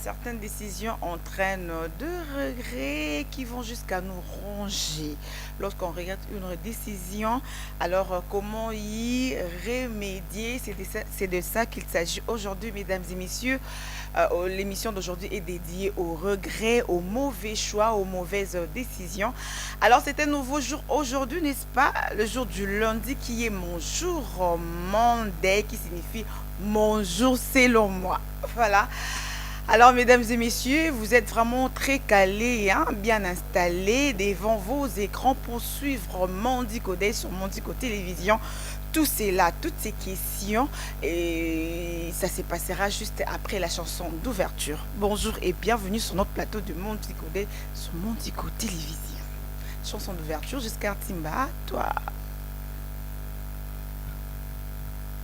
certaines décisions entraînent de regrets qui vont jusqu'à nous ronger. Lorsqu'on regrette une décision, alors comment y remédier? C'est de ça qu'il s'agit aujourd'hui, mesdames et messieurs. L'émission d'aujourd'hui est dédiée aux regrets, aux mauvais choix, aux mauvaises décisions. Alors, c'est un nouveau jour aujourd'hui, n'est-ce pas? Le jour du lundi qui est mon jour Monday, qui signifie mon jour selon moi. Voilà. Alors, mesdames et messieurs, vous êtes vraiment très calés, hein, bien installés devant vos écrans pour suivre Mondi Codé sur Mondico Télévision. Tout cela, toutes ces questions, et ça se passera juste après la chanson d'ouverture. Bonjour et bienvenue sur notre plateau de Mondi Codé sur Mondico Télévision. Chanson d'ouverture jusqu'à Timba, toi.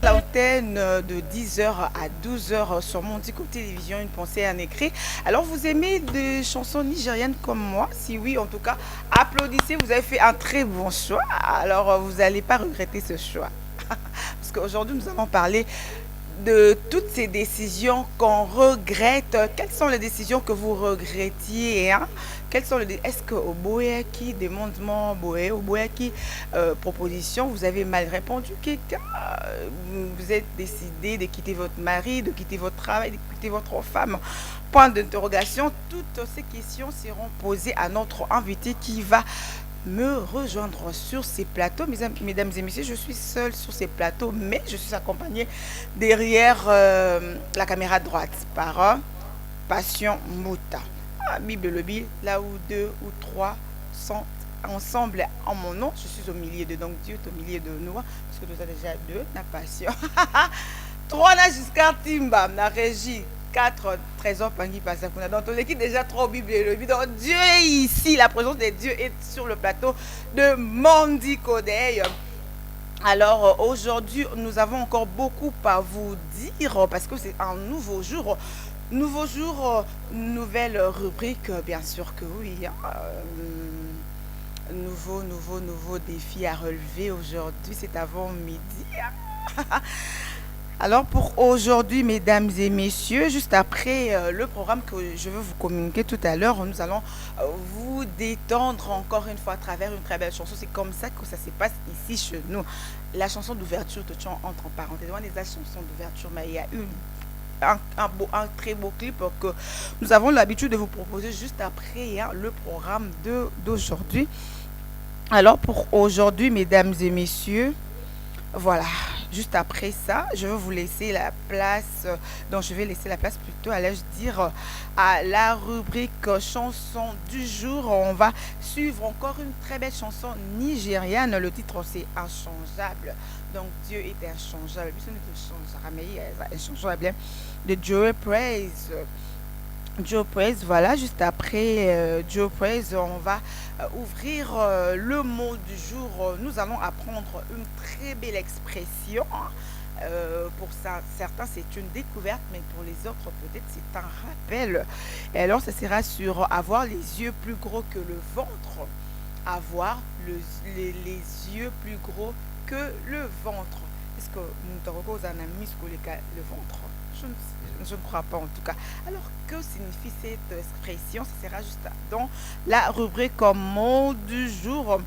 L'antenne de 10h à 12h sur Mondico Télévision, une pensée en écrit. Alors, vous aimez des chansons nigériennes comme moi? Si oui, en tout cas, applaudissez, vous avez fait un très bon choix. Alors, vous n'allez pas regretter ce choix. Parce qu'aujourd'hui, nous allons parler de toutes ces décisions qu'on regrette. Quelles sont les décisions que vous regrettiez, hein? Quelles sont les Est-ce que au Boyaki demandement Boé au Boyaki proposition vous avez mal répondu quelqu'un, vous êtes décidé de quitter votre mari, de quitter votre travail, de quitter votre femme, point d'interrogation. Toutes ces questions seront posées à notre invité qui va me rejoindre sur ces plateaux. Mesdames et messieurs, je suis seule sur ces plateaux, mais je suis accompagnée derrière la caméra droite par Passion Mouta. Bible le Bible, là où deux ou trois sont ensemble en mon nom, je suis au milieu de donc Dieu est au milieu de nous, parce que nous avons déjà deux, la passion. Trois, là jusqu'à Timba, la régie. 4 trésors Pangui Pasakuna. Donc, on équipe déjà trop Bible et le Bible. Donc, Dieu est ici. La présence de Dieu est sur le plateau de Mondi Codé. Alors, aujourd'hui, nous avons encore beaucoup à vous dire parce que c'est un nouveau jour. Nouveau jour, nouvelle rubrique, bien sûr que oui. Nouveau défi à relever aujourd'hui. C'est avant midi. Alors pour aujourd'hui, mesdames et messieurs, juste après le programme que je veux vous communiquer tout à l'heure, nous allons vous détendre encore une fois à travers une très belle chanson. C'est comme ça que ça se passe ici chez nous. La chanson d'ouverture de Chant entre en parenthèse. On est la chanson d'ouverture, mais il y a un très beau clip que nous avons l'habitude de vous proposer juste après, hein, le programme d'aujourd'hui. Alors pour aujourd'hui, mesdames et messieurs, voilà, juste après ça, je vais vous laisser la place, donc je vais laisser la place plutôt, allais-je dire, à la rubrique chanson du jour. On va suivre encore une très belle chanson nigériane. Le titre c'est Inchangeable. Donc Dieu est inchangeable. Puis, on est inchangeable de Joe Praise. Joe Praise, voilà, juste après Joe Praise, on va ouvrir le mot du jour. Nous allons apprendre une très belle expression, hein. Pour ça, certains, c'est une découverte, mais pour les autres, peut-être c'est un rappel. Et alors, ça sera sur avoir les yeux plus gros que le ventre. Avoir les yeux plus gros que le ventre. Est-ce que nous avons un ami sur le ventre? Je ne crois pas en tout cas. Alors, que signifie cette expression? Ça sera juste dans la rubrique mot du jour.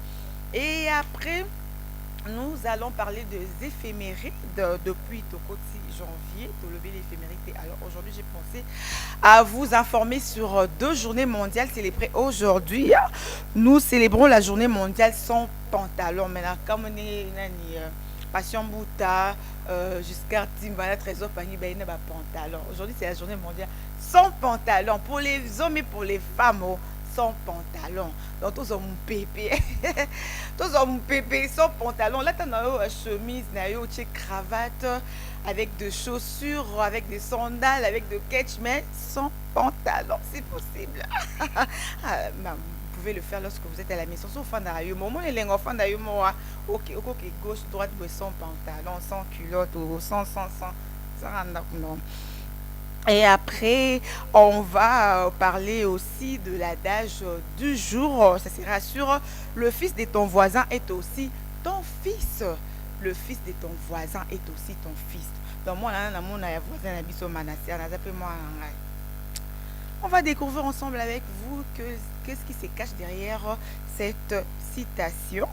Et après, nous allons parler des éphémérides depuis Tokoti janvier, de lever l'éphémérité. Alors aujourd'hui, j'ai pensé à vous informer sur deux journées mondiales célébrées aujourd'hui. Nous célébrons la journée mondiale sans pantalon. Maintenant, comme on est Passion Bouta, jusqu'à Timbala, Trésor Pagny, ben, il n'y a pas de pantalon. Aujourd'hui, c'est la journée mondiale sans pantalon. Pour les hommes et pour les femmes, oh, sans pantalon. Donc, tous ont mon pépé. Tous ont mon pépé sans pantalon. Là, tu as une chemise, une cravate, avec des chaussures, avec des sandales, avec des catch, mais sans pantalon. C'est possible. Vous pouvez le faire lorsque vous êtes à la maison. Sauf moment les enfants d'ailleurs, moi, ok, gauche, droite, sans pantalon, sans culotte, ou sans, non. Et après, on va parler aussi de l'adage du jour. Ça sera sur le fils de ton voisin est aussi ton fils. Le fils de ton voisin est aussi ton fils. Donc, moi, mon voisin, moi, On va découvrir ensemble avec vous qu'est-ce qui se cache derrière cette citation.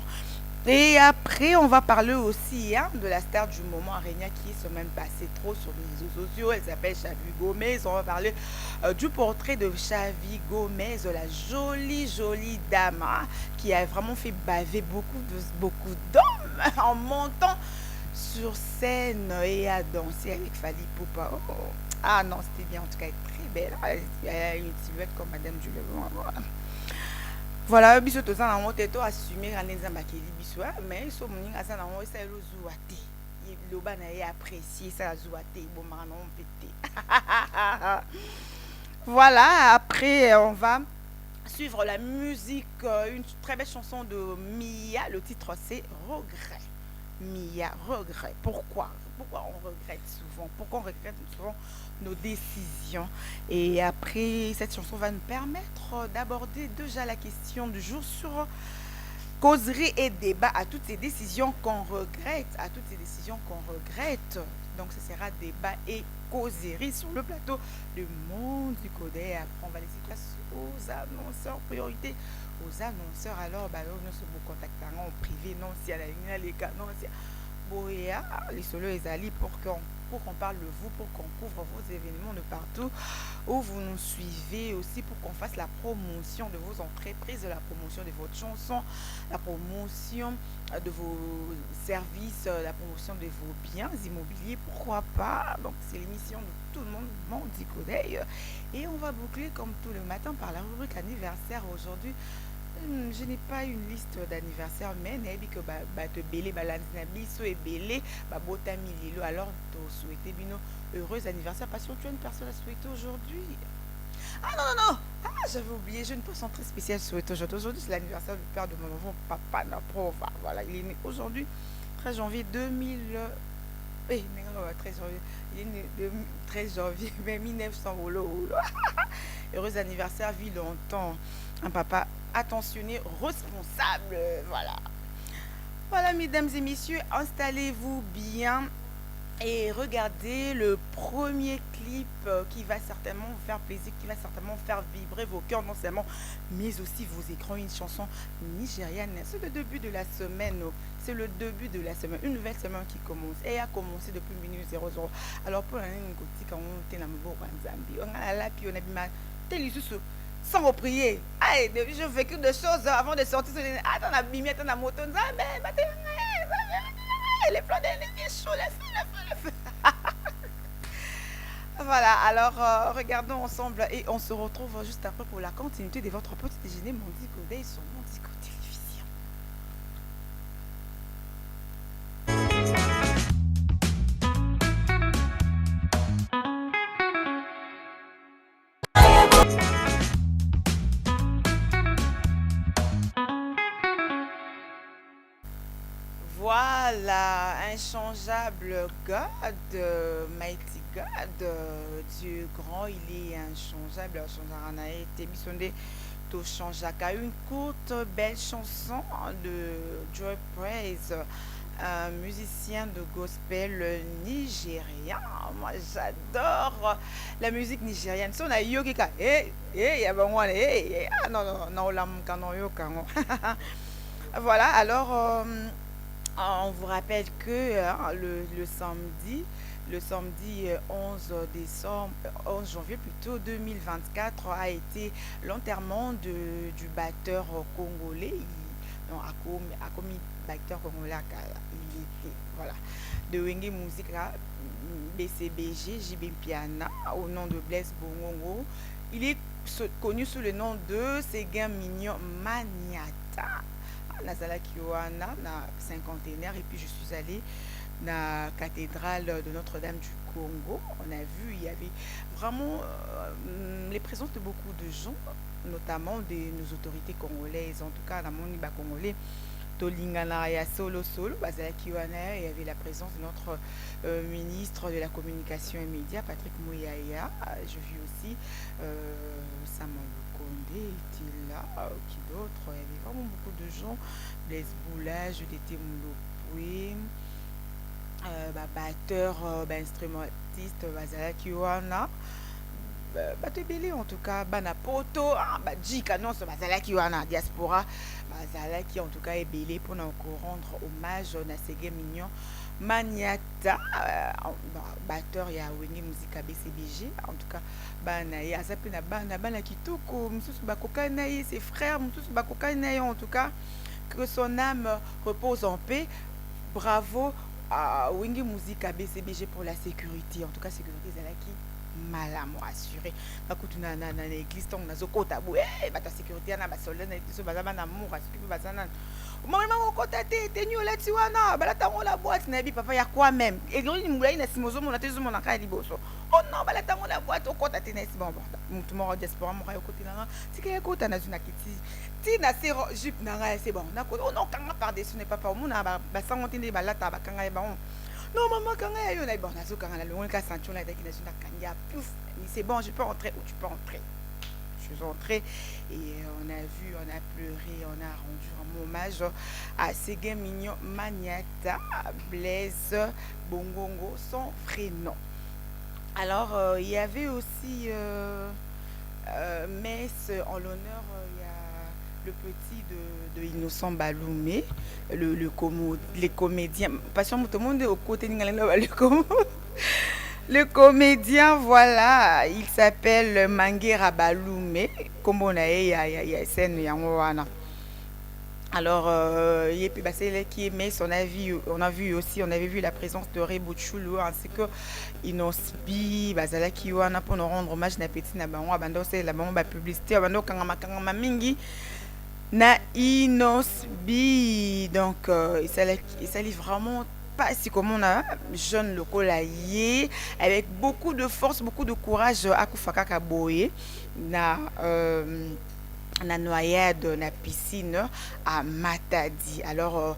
Et après, on va parler aussi de la star du moment, Arena, qui est même passée trop sur les réseaux sociaux. Elle s'appelle Xavi Gomez. On va parler du portrait de Xavi Gomez, la jolie, jolie dame qui a vraiment fait baver beaucoup d'hommes en montant sur scène et à danser avec Fali Poupa. Oh. Ah non, c'était bien, en tout cas, elle est très belle. Elle a une silhouette comme Madame du Levant. Voilà, biso toza na ngo te to assumer ka neza bakeli biso mais so moninga asa na ngo esa elozuwa te loba na ye apprécier ça zuwa te bomaka na ngo te. Voilà, après on va suivre la musique, une très belle chanson de Mia, le titre c'est Regret. Mia, regret. Pourquoi on regrette souvent? Pourquoi on regrette souvent nos décisions? Et après, cette chanson va nous permettre d'aborder déjà la question du jour sur causerie et débat à toutes ces décisions qu'on regrette, à toutes ces décisions qu'on regrette. Donc, ce sera débat et causerie sur le plateau du monde du Codé. Après, on va laisser place aux annonceurs, priorité aux annonceurs. Alors, nous sommes contactés en privé, non, si à la ligne, les canons, si Boya, les solos et Ali pour qu'on parle de vous, pour qu'on couvre vos événements de partout où vous nous suivez, aussi pour qu'on fasse la promotion de vos entreprises, la promotion de votre chanson, la promotion de vos services, la promotion de vos biens immobiliers, pourquoi pas. Donc c'est l'émission de tout le monde, Mondi Codeil. Et on va boucler comme tout le matin par la rubrique anniversaire aujourd'hui. Je n'ai pas une liste d'anniversaire, mais nayebi que te belé balandi na biso et belé botami lilo. Alors to souhaiter bino heureux anniversaire parce que tu as une personne à souhaiter aujourd'hui. Ah non non non, j'avais oublié, j'ai une personne très spéciale à souhaiter aujourd'hui. Aujourd'hui c'est l'anniversaire du père de mon enfant, papa Naprova. Voilà, il est né aujourd'hui 13 janvier 2000 13 janvier, il est né 13 janvier 1900. Heureux anniversaire, vie longtemps. Un papa attentionné, responsable. Voilà. Voilà, mesdames et messieurs, installez-vous bien et regardez le premier clip qui va certainement vous faire plaisir, qui va certainement faire vibrer vos cœurs, non seulement, mais aussi vos écrans. Une chanson nigériane. C'est le début de la semaine. C'est le début de la semaine. Une nouvelle semaine qui commence. Et a commencé depuis minuit 00. Alors, pour l'année, quand on est dans le Zambie, on a la puis on a bien sans vous prier. Aïe, j'ai vécu des choses avant de sortir. Attends, la bimie, attends, la moto. Les plans de l'ennemi chaud, les feux. Voilà, alors regardons ensemble et on se retrouve juste après pour la continuité de votre petit déjeuner Mondi Codé sur Mondi Codé Télévision. Voilà, inchangeable God, mighty God, Dieu grand, il est inchangeable. Inchangeable, Tébisonde, to changeaka. Une courte, belle chanson de Joy Praise, un musicien de gospel nigérien. Moi, j'adore la musique nigérienne. Si on a yoga, ah non, non, non, voilà, alors. On vous rappelle que le samedi 11 décembre, 11 janvier plutôt 2024 a été l'enterrement du batteur congolais. Non, Akomi batteur congolais, il était, voilà, de Wenge Music, BCBG, JB Piana, au nom de Blaise Bongongo. Il est connu sous le nom de Séguin Mignon Maniata. Nazalaki Wana, na cinquantenaire, et puis je suis allée dans la cathédrale de Notre-Dame du Congo. On a vu, il y avait vraiment les présences de beaucoup de gens, notamment de nos autorités congolaises, en tout cas dans mon Iba congolais. Tolingana ya solo Bazalaki Wana, il y avait la présence de notre ministre de la communication et médias, Patrick Mouyaya. Je vis aussi Samuel Condé était là, qui d'autre, il y avait vraiment beaucoup de gens, Blaise Boula, Judith Moulopoué, batteur, instrumentiste, Bazalaki Wana. bato ebele en tout cas bana poto bajika nyonso bazalaki wana diaspora bazalaki en tout cas ebele mpona korendre hommage na Sege Mignon Maniata batteur ya Wenge Musique BCBG en tout cas bana ye aza mpe na bana kitoko mosusu bakokani na ye ses frères mosusu bakokani na ye en tout cas que son âme repose en paix. Bravo à Wenge Musique BCBG pour la sécurité. En tout cas, sécurité Zalaki malamu assuré. Bakutuna na l'église tong na zokota bo bata sécurité na ba soldat na l'église bazama na moura sipi bazana. Mama okota te nyo la tiwana balata ngo la boîte na bi papa ya quoi même. Et ngoni mulayi na simozo mona te zo mona ka liboso. Oh non balata ngo la boîte okota te na sibon bon. Mutu mo diaspora mo ka yokoti na. Sike yokota na zuna kiti. Ti na se jupe na nga c'est bon. Na ko oh non kanga par dessus n'est pas pas mona ba sangotinde balata ba kanga ba non maman kanga yo na bon na zo kanga na longa ceinture na daki na zuna kanga pouf c'est bon je peux entrer ou tu peux entrer. Je suis entrée et on a vu, on a pleuré, on a rendu un hommage à Sege Mignon Maniata Blaise Bongongo, son vrai nom. Alors, il y avait aussi messe en l'honneur, il y a le petit de Innocent Baloumé, les comédiens, passion tout le monde au côté le comédien, voilà, il s'appelle Manguera Baloumé, comme on a il y a scène Yangoana. Alors, c'est qui aimait son avis, on avait vu la présence de Rebouchoulou ainsi que Inosbi, Bazala Kiwana pour nous rendre hommage na petit na bango abando c'est la bango ba publicité abando kangama mingi na Inosbi. Donc il s'allait vraiment pas si comme on a jeune local avec beaucoup de force, beaucoup de courage à Koufaka Kaboye na la noyade na piscine à Matadi. Alors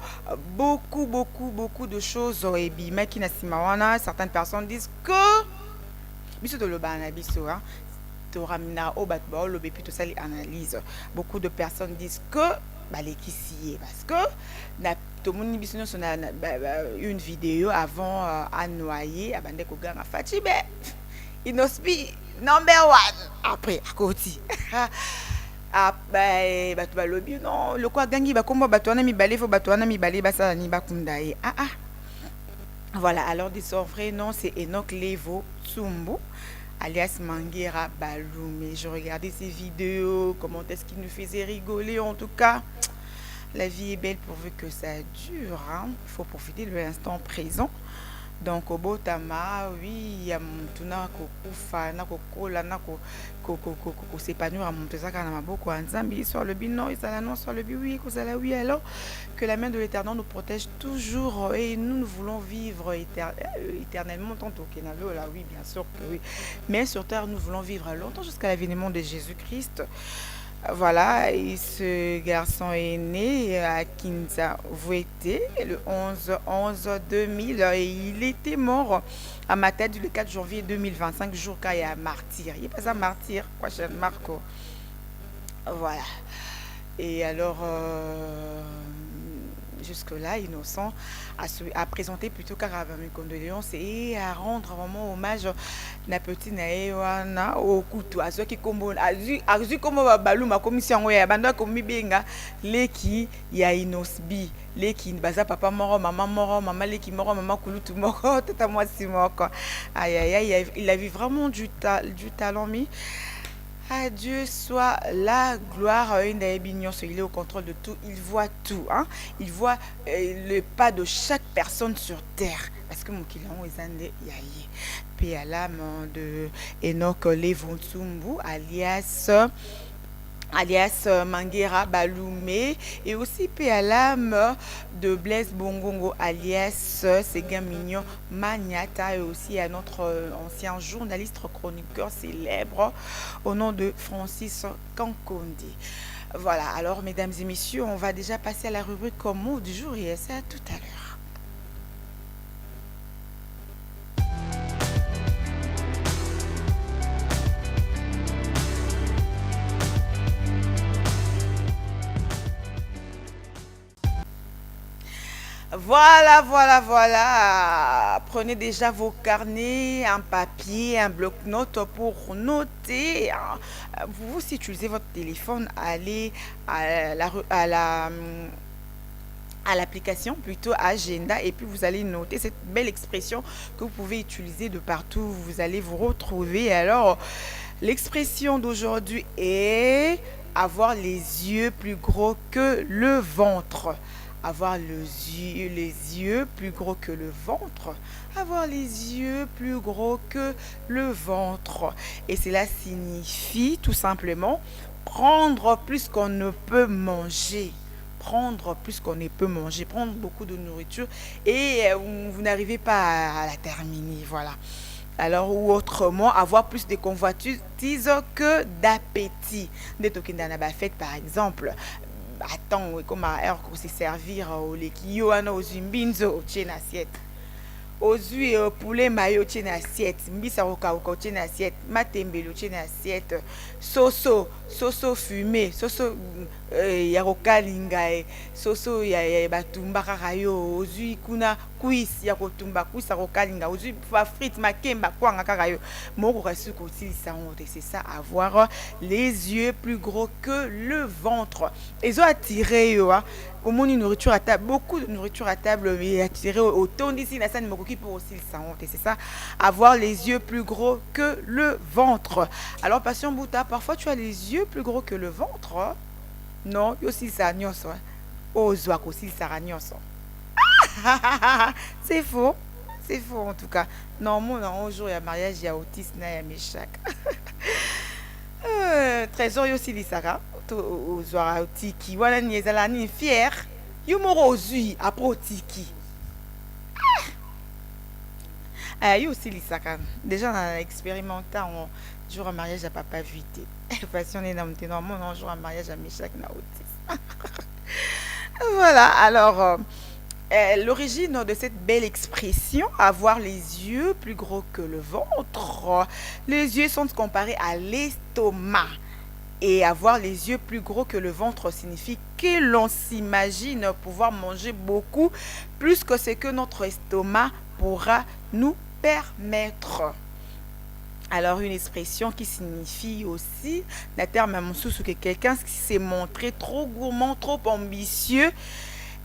beaucoup de choses et bima qui na simawana. Certaines personnes disent que biso de lobana biso hein toramina au batball le bépi tout ça les analyse. Beaucoup de personnes disent que balekisié parce que na tout le monde biso sur une vidéo avant à noyer abande ko ganga Fatibe Inosbi number 1 après à côté. Bato balobi non le quoi gangi bakomba bato wana mibale fo bato wana mibale basala ni bakunda ye voilà. Alors de son vrai nom c'est Enoch Levo Tsumbu alias Manguera Baloumé. Je regardais ces vidéos, comment est-ce qu'il nous faisait rigoler. En tout cas la vie est belle pourvu que ça dure hein. Il faut profiter de l'instant présent. Donc au Botama, oui, il y a mutuna kokufa na kokola na ko s'épanouir à Montezaka na maboko Nzambi soit le bino et ça non soit le bi oui kozala oui. Alors que la main de l'Éternel nous protège toujours et nous voulons vivre éternellement tant au Kenalo là oui bien sûr que oui, mais sur terre nous voulons vivre longtemps jusqu'à l'avènement de Jésus-Christ. Voilà, et ce garçon est né à Kinza Vouete le 11-11-2000 et il était mort à Matadi le 4 janvier 2025, jour quand il y a martyr. Il n'est pas un martyr, quoi, cher Marco. Voilà. Et alors, jusque-là, Innocent a présenté plutôt qu'à mes condoléances et à rendre vraiment hommage na petit naewana au couteau à ceux qui combo azu comme balou ma commission ya banda komi benga leki ya Inosbi leki baza papa moro mama leki moro mama kulutu moko tata moi si moko aïe il a vu vraiment du talent mis. À Dieu soit la gloire. Il est au contrôle de tout. Il voit tout. Hein? Il voit le pas de chaque personne sur terre. Parce que mon client est un yaye. Puis à l'âme de Enoch Levo Tsumbu, alias Manguera Baloumé, et aussi paix à l'âme de Blaise Bongongo alias Sege Mignon Maniata, et aussi à notre ancien journaliste chroniqueur célèbre au nom de Francis Kankondi. Voilà, alors mesdames et messieurs, on va déjà passer à la rubrique mot du jour et c'est à tout à l'heure. Voilà, voilà, voilà. Prenez déjà vos carnets, un papier, un bloc-notes pour noter, hein. Vous, si utilisez votre téléphone, allez à l'application, plutôt à Agenda, et puis vous allez noter cette belle expression que vous pouvez utiliser de partout où vous allez vous retrouver. Alors, l'expression d'aujourd'hui est avoir les yeux plus gros que le ventre. Avoir les yeux plus gros que le ventre. Avoir les yeux plus gros que le ventre. Et cela signifie tout simplement prendre plus qu'on ne peut manger. Prendre plus qu'on ne peut manger, prendre beaucoup de nourriture et vous n'arrivez pas à la terminer. Voilà. Alors, ou autrement, avoir plus de convoitise que d'appétit. Des tokens na ba fête, par exemple. Attends, comme à heure qu'on s'est servir au leki, yo ana ozumbinzo au tien assiette. Ozwi poulet mayo tie na assiette, mbisa kokauka tie na assiette, matembele tie na assiette, soso fumé, soso ya kokalinga, soso ya batumba kaka yo, ozwi kuna cuisse ya kotumba, cuisse ya kokalinga, ozwi ba frite makemba kwanga kaka yo. Moko kasi kotilisa honte, c'est ça, avoir les yeux plus gros que le ventre. Ils ont attiré yo, hein. Au moins une nourriture à table, beaucoup de nourriture à table, mais attiré autant d'ici la scène qui pour aussi le sang, et c'est ça, avoir les yeux plus gros que le ventre. Alors passion Bouta, parfois tu as les yeux plus gros que le ventre, hein? Non, yo aussi ça nyonso, hein. Oh zoak aussi ça nyonso. C'est faux. C'est faux en tout cas. Non, moi, un jour, il y a mariage, il y a autisme, il y a méchac. Trésor yo silisaka to ozwaka otiki wana ni ezala ni fier yo moko ozwi apres otiki yo osilisaka déjà na expérimenté en jour à mariage à papa vite passionné na mteno mon jour à mariage à Meshach na autisme. Voilà, alors l'origine de cette belle expression, avoir les yeux plus gros que le ventre. Les yeux sont comparés à l'estomac. Et avoir les yeux plus gros que le ventre signifie que l'on s'imagine pouvoir manger beaucoup plus que ce que notre estomac pourra nous permettre. Alors une expression qui signifie aussi, la terme que quelqu'un qui s'est montré trop gourmand, trop ambitieux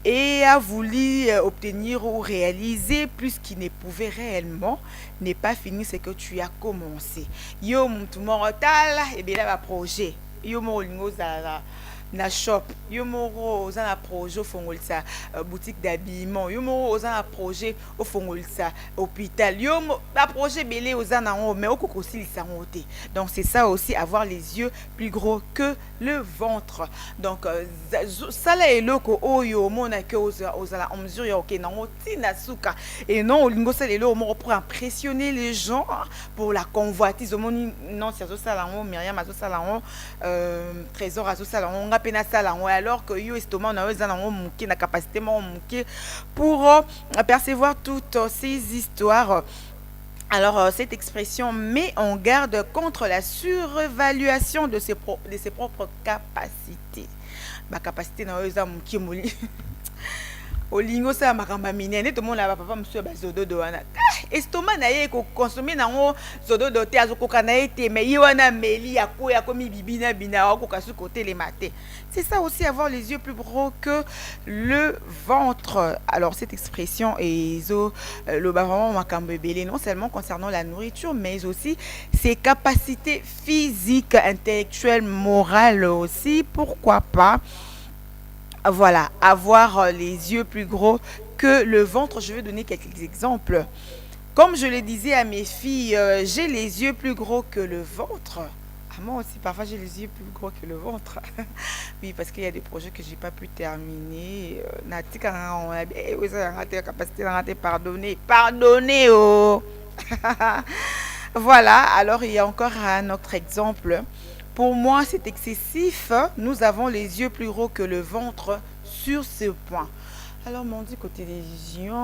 et a voulu obtenir ou réaliser plus qu'il ne pouvait réellement, n'est pas fini ce que tu as commencé. Yo muntu mortal et bien là projet. Yo mo lingo za na shop, yo moko oza na projet ofongolisa boutique d'habillement, yo moko oza na projet ofongolisa hôpital, yo ba projet belé oza na ngo mais okokosilisa ngo te. Donc c'est ça aussi, avoir les yeux plus gros que le ventre. Donc sala eloko oyo mona ke oza la en mesure ya ok na ngo tina suka et non olingo sala eloko moko pour impressionner les gens, pour la convoitise omoni non c'est ça la ngo Myriam azo sala ngo trésor azo sala ngo pena sala ngo alors que yo estomac na oza na ngo muke na capacité mo muke pour percevoir toutes ces histoires. Alors, cette expression met en garde contre la surévaluation de ses propres capacités. Ma capacité na oza muke moli. Olingo sa makamba minene to mona papa monsieur bazododo wana estomac na ye ko consommer nango zododo te azokoka na ete mais ye wana meli ya ko ya komi bibina bina ko kasu côté les matés. C'est ça aussi, avoir les yeux plus gros que le ventre. Alors cette expression est le vraiment makambo belé non seulement concernant la nourriture mais aussi ses capacités physiques, intellectuelles, morales aussi, pourquoi pas. Voilà, avoir les yeux plus gros que le ventre. Je vais donner quelques exemples. Comme je le disais à mes filles, j'ai les yeux plus gros que le ventre. Ah, moi aussi, parfois j'ai les yeux plus gros que le ventre. Oui, parce qu'il y a des projets que j'ai pas pu terminer. Natika, on a la capacité de pardonner. Pardonner, oh! Voilà, alors il y a encore un autre exemple. Pour moi, c'est excessif. Nous avons les yeux plus gros que le ventre sur ce point. Alors, Mondico Télévision,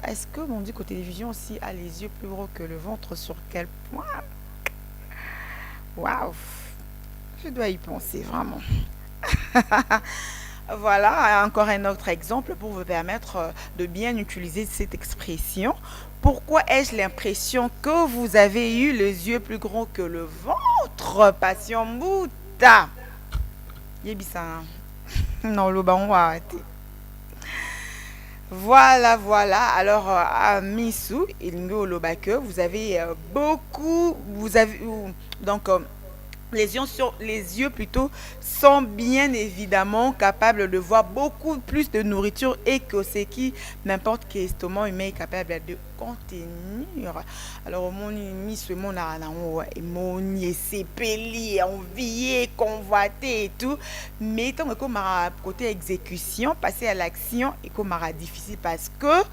est-ce que Mondico Télévision aussi a les yeux plus gros que le ventre sur quel point? Waouh! Je dois y penser, vraiment. Voilà, encore un autre exemple pour vous permettre de bien utiliser cette expression. Pourquoi ai-je l'impression que vous avez eu les yeux plus gros que le ventre? Passion Mouta. Yebisa. Non, le on va arrêter. Voilà, voilà. Alors, à Missou, Ilngo Lobake, vous avez beaucoup, vous avez, donc, les yeux plutôt sont bien évidemment capables de voir beaucoup plus de nourriture et que ce qui n'importe quel estomac humain est capable de contenir. Alors, mon mis ce mon mon sépeli, envié, convoité et tout. Mais tant que comme côté exécution, passer à l'action et comme difficile parce que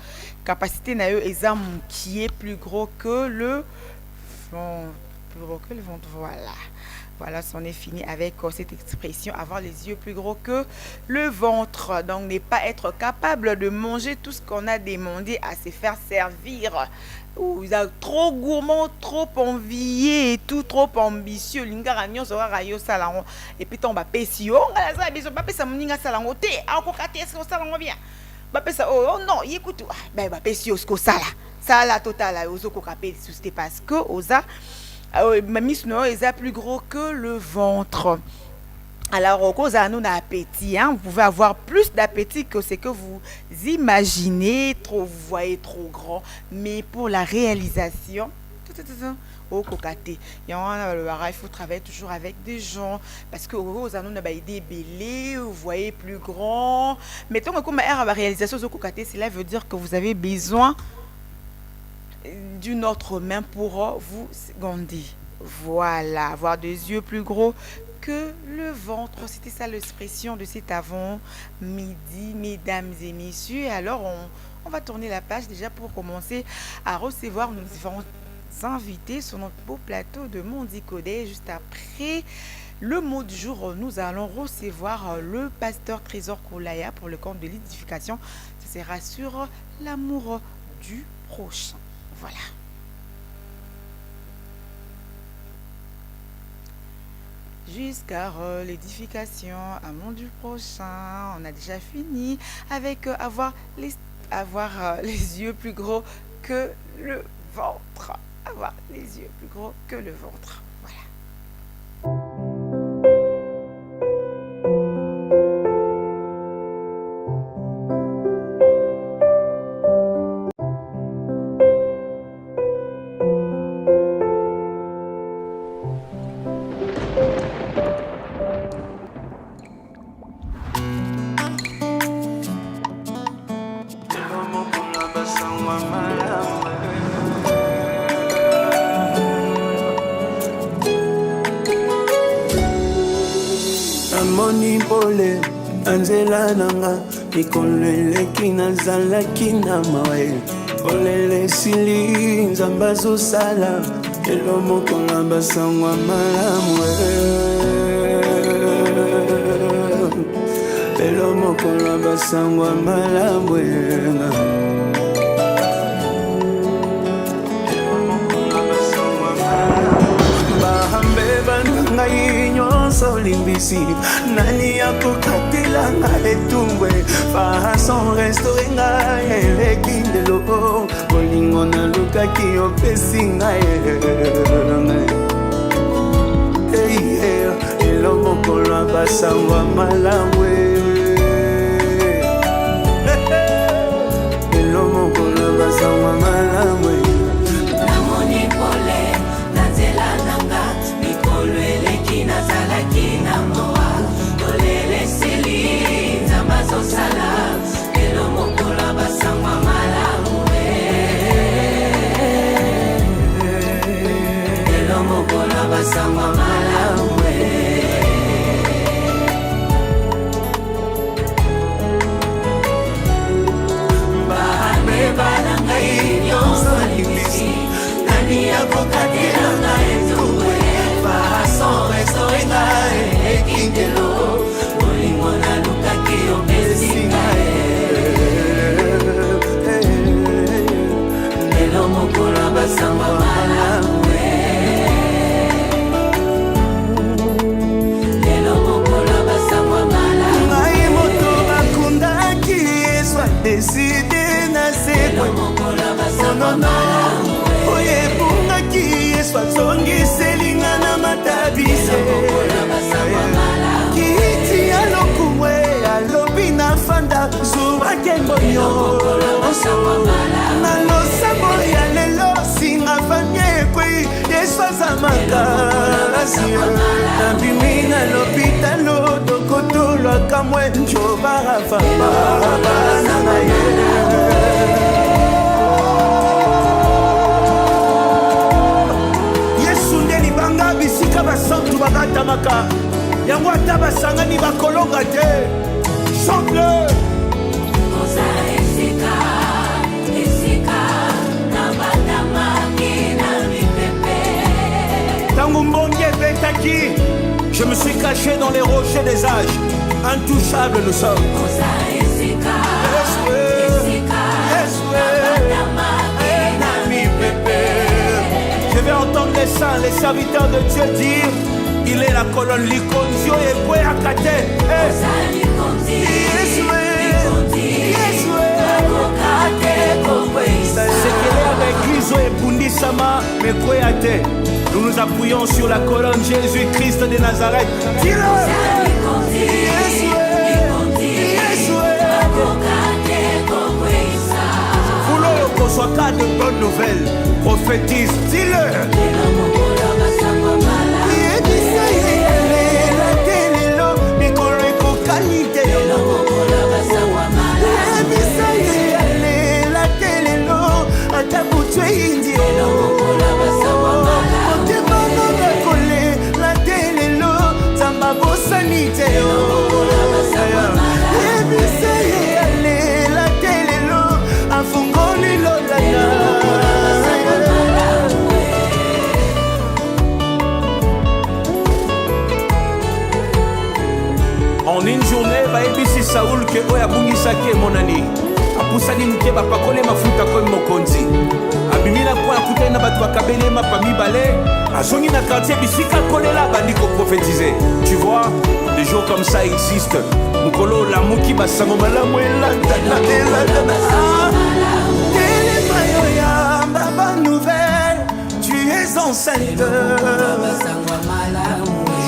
capacité n'a eu exemple qui est plus gros que le ventre. Plus gros que le ventre, voilà. Voilà, c'en est fini avec cette expression, avoir les yeux plus gros que le ventre. Donc, ne pas être capable de manger tout ce qu'on a demandé à se faire servir. Ou il a trop gourmand, trop envié et tout, trop ambitieux. Lingara nyo sera rayo salango. Et puis, ton bapé si on a ça, mais bapé ça moninga salango te. Encore kate est-ce qu'on salango bien. Bapé ça, oh non, écoute, ben bapé si osko sala. Sala total, ozoko kapé, c'était parce que oza. Mamie Snow est plus gros que le ventre. Alors, au cause nous appétit, hein, vous pouvez avoir plus d'appétit que ce que vous imaginez. Trop, vous voyez trop grand, mais pour la réalisation, au cocaté, il faut travailler toujours avec des gens parce que aux nous n'a pas idée belé, vous voyez plus grand. Mettons que comme la réalisation au cocaté, cela veut dire que vous avez besoin d'une autre main pour vous grandir. Voilà, avoir des yeux plus gros que le ventre. C'était ça l'expression de cet avant-midi, mesdames et messieurs. Alors, on va tourner la page déjà pour commencer à recevoir nos différents invités sur notre beau plateau de Mondi Codé. Juste après le mot du jour, nous allons recevoir le pasteur Trésor Koulaya pour le compte de l'édification. Ce sera sur l'amour du prochain. Voilà. Jusqu'à l'édification, à mon du prochain. On a déjà fini avec avoir les yeux plus gros que le ventre. Avoir les yeux plus gros que le ventre. Voilà. Pole anzela nanga mikoleleki nazalaki na mawe olele sili nzamba zosala elo moko na basangwa malamu elo moko na basangwa malamu Limbisi nani yako katila nga etumbwe fahason restore nga elekindelo bolingo na lukaki opesi nga elo mokolo ya basangwa malamu elo mokolo ya basangwa malamu na losambo ya lelo singa fanye ekwi yesu aza makasi nabimi na lopitalo dokotolwaka mwe njobarafamba na ye yesu nde libanga bisika basantu bakatamaka yango ata basangani bakolonga te chante tango mbongi ebetaki je me suis caché dans les rochers des âges intouchables nous sommes je vais entendre les saints, les serviteurs de Dieu dire il est la colonne likonzio et puis akate sekele ya baeglize oyo ebundisama mekwea te nous nous appuyons sur la colonne Jésus-Christ de Nazareth. Voulons qu'on soit cas de bonnes nouvelles. Prophétise, dis-le. En une journée, baebisi Saoul ke oya bungisaki monani apusani mke bapakole mafuta comme mokonzi abimina kwa akutana batu bakabele mapami bale azongi na quartier bisika kolela bandiko prophétiser. Tu vois, des jours comme ça existent. Mukolo la muki basango malamu elanda bonne nouvelle, tu es enceinte.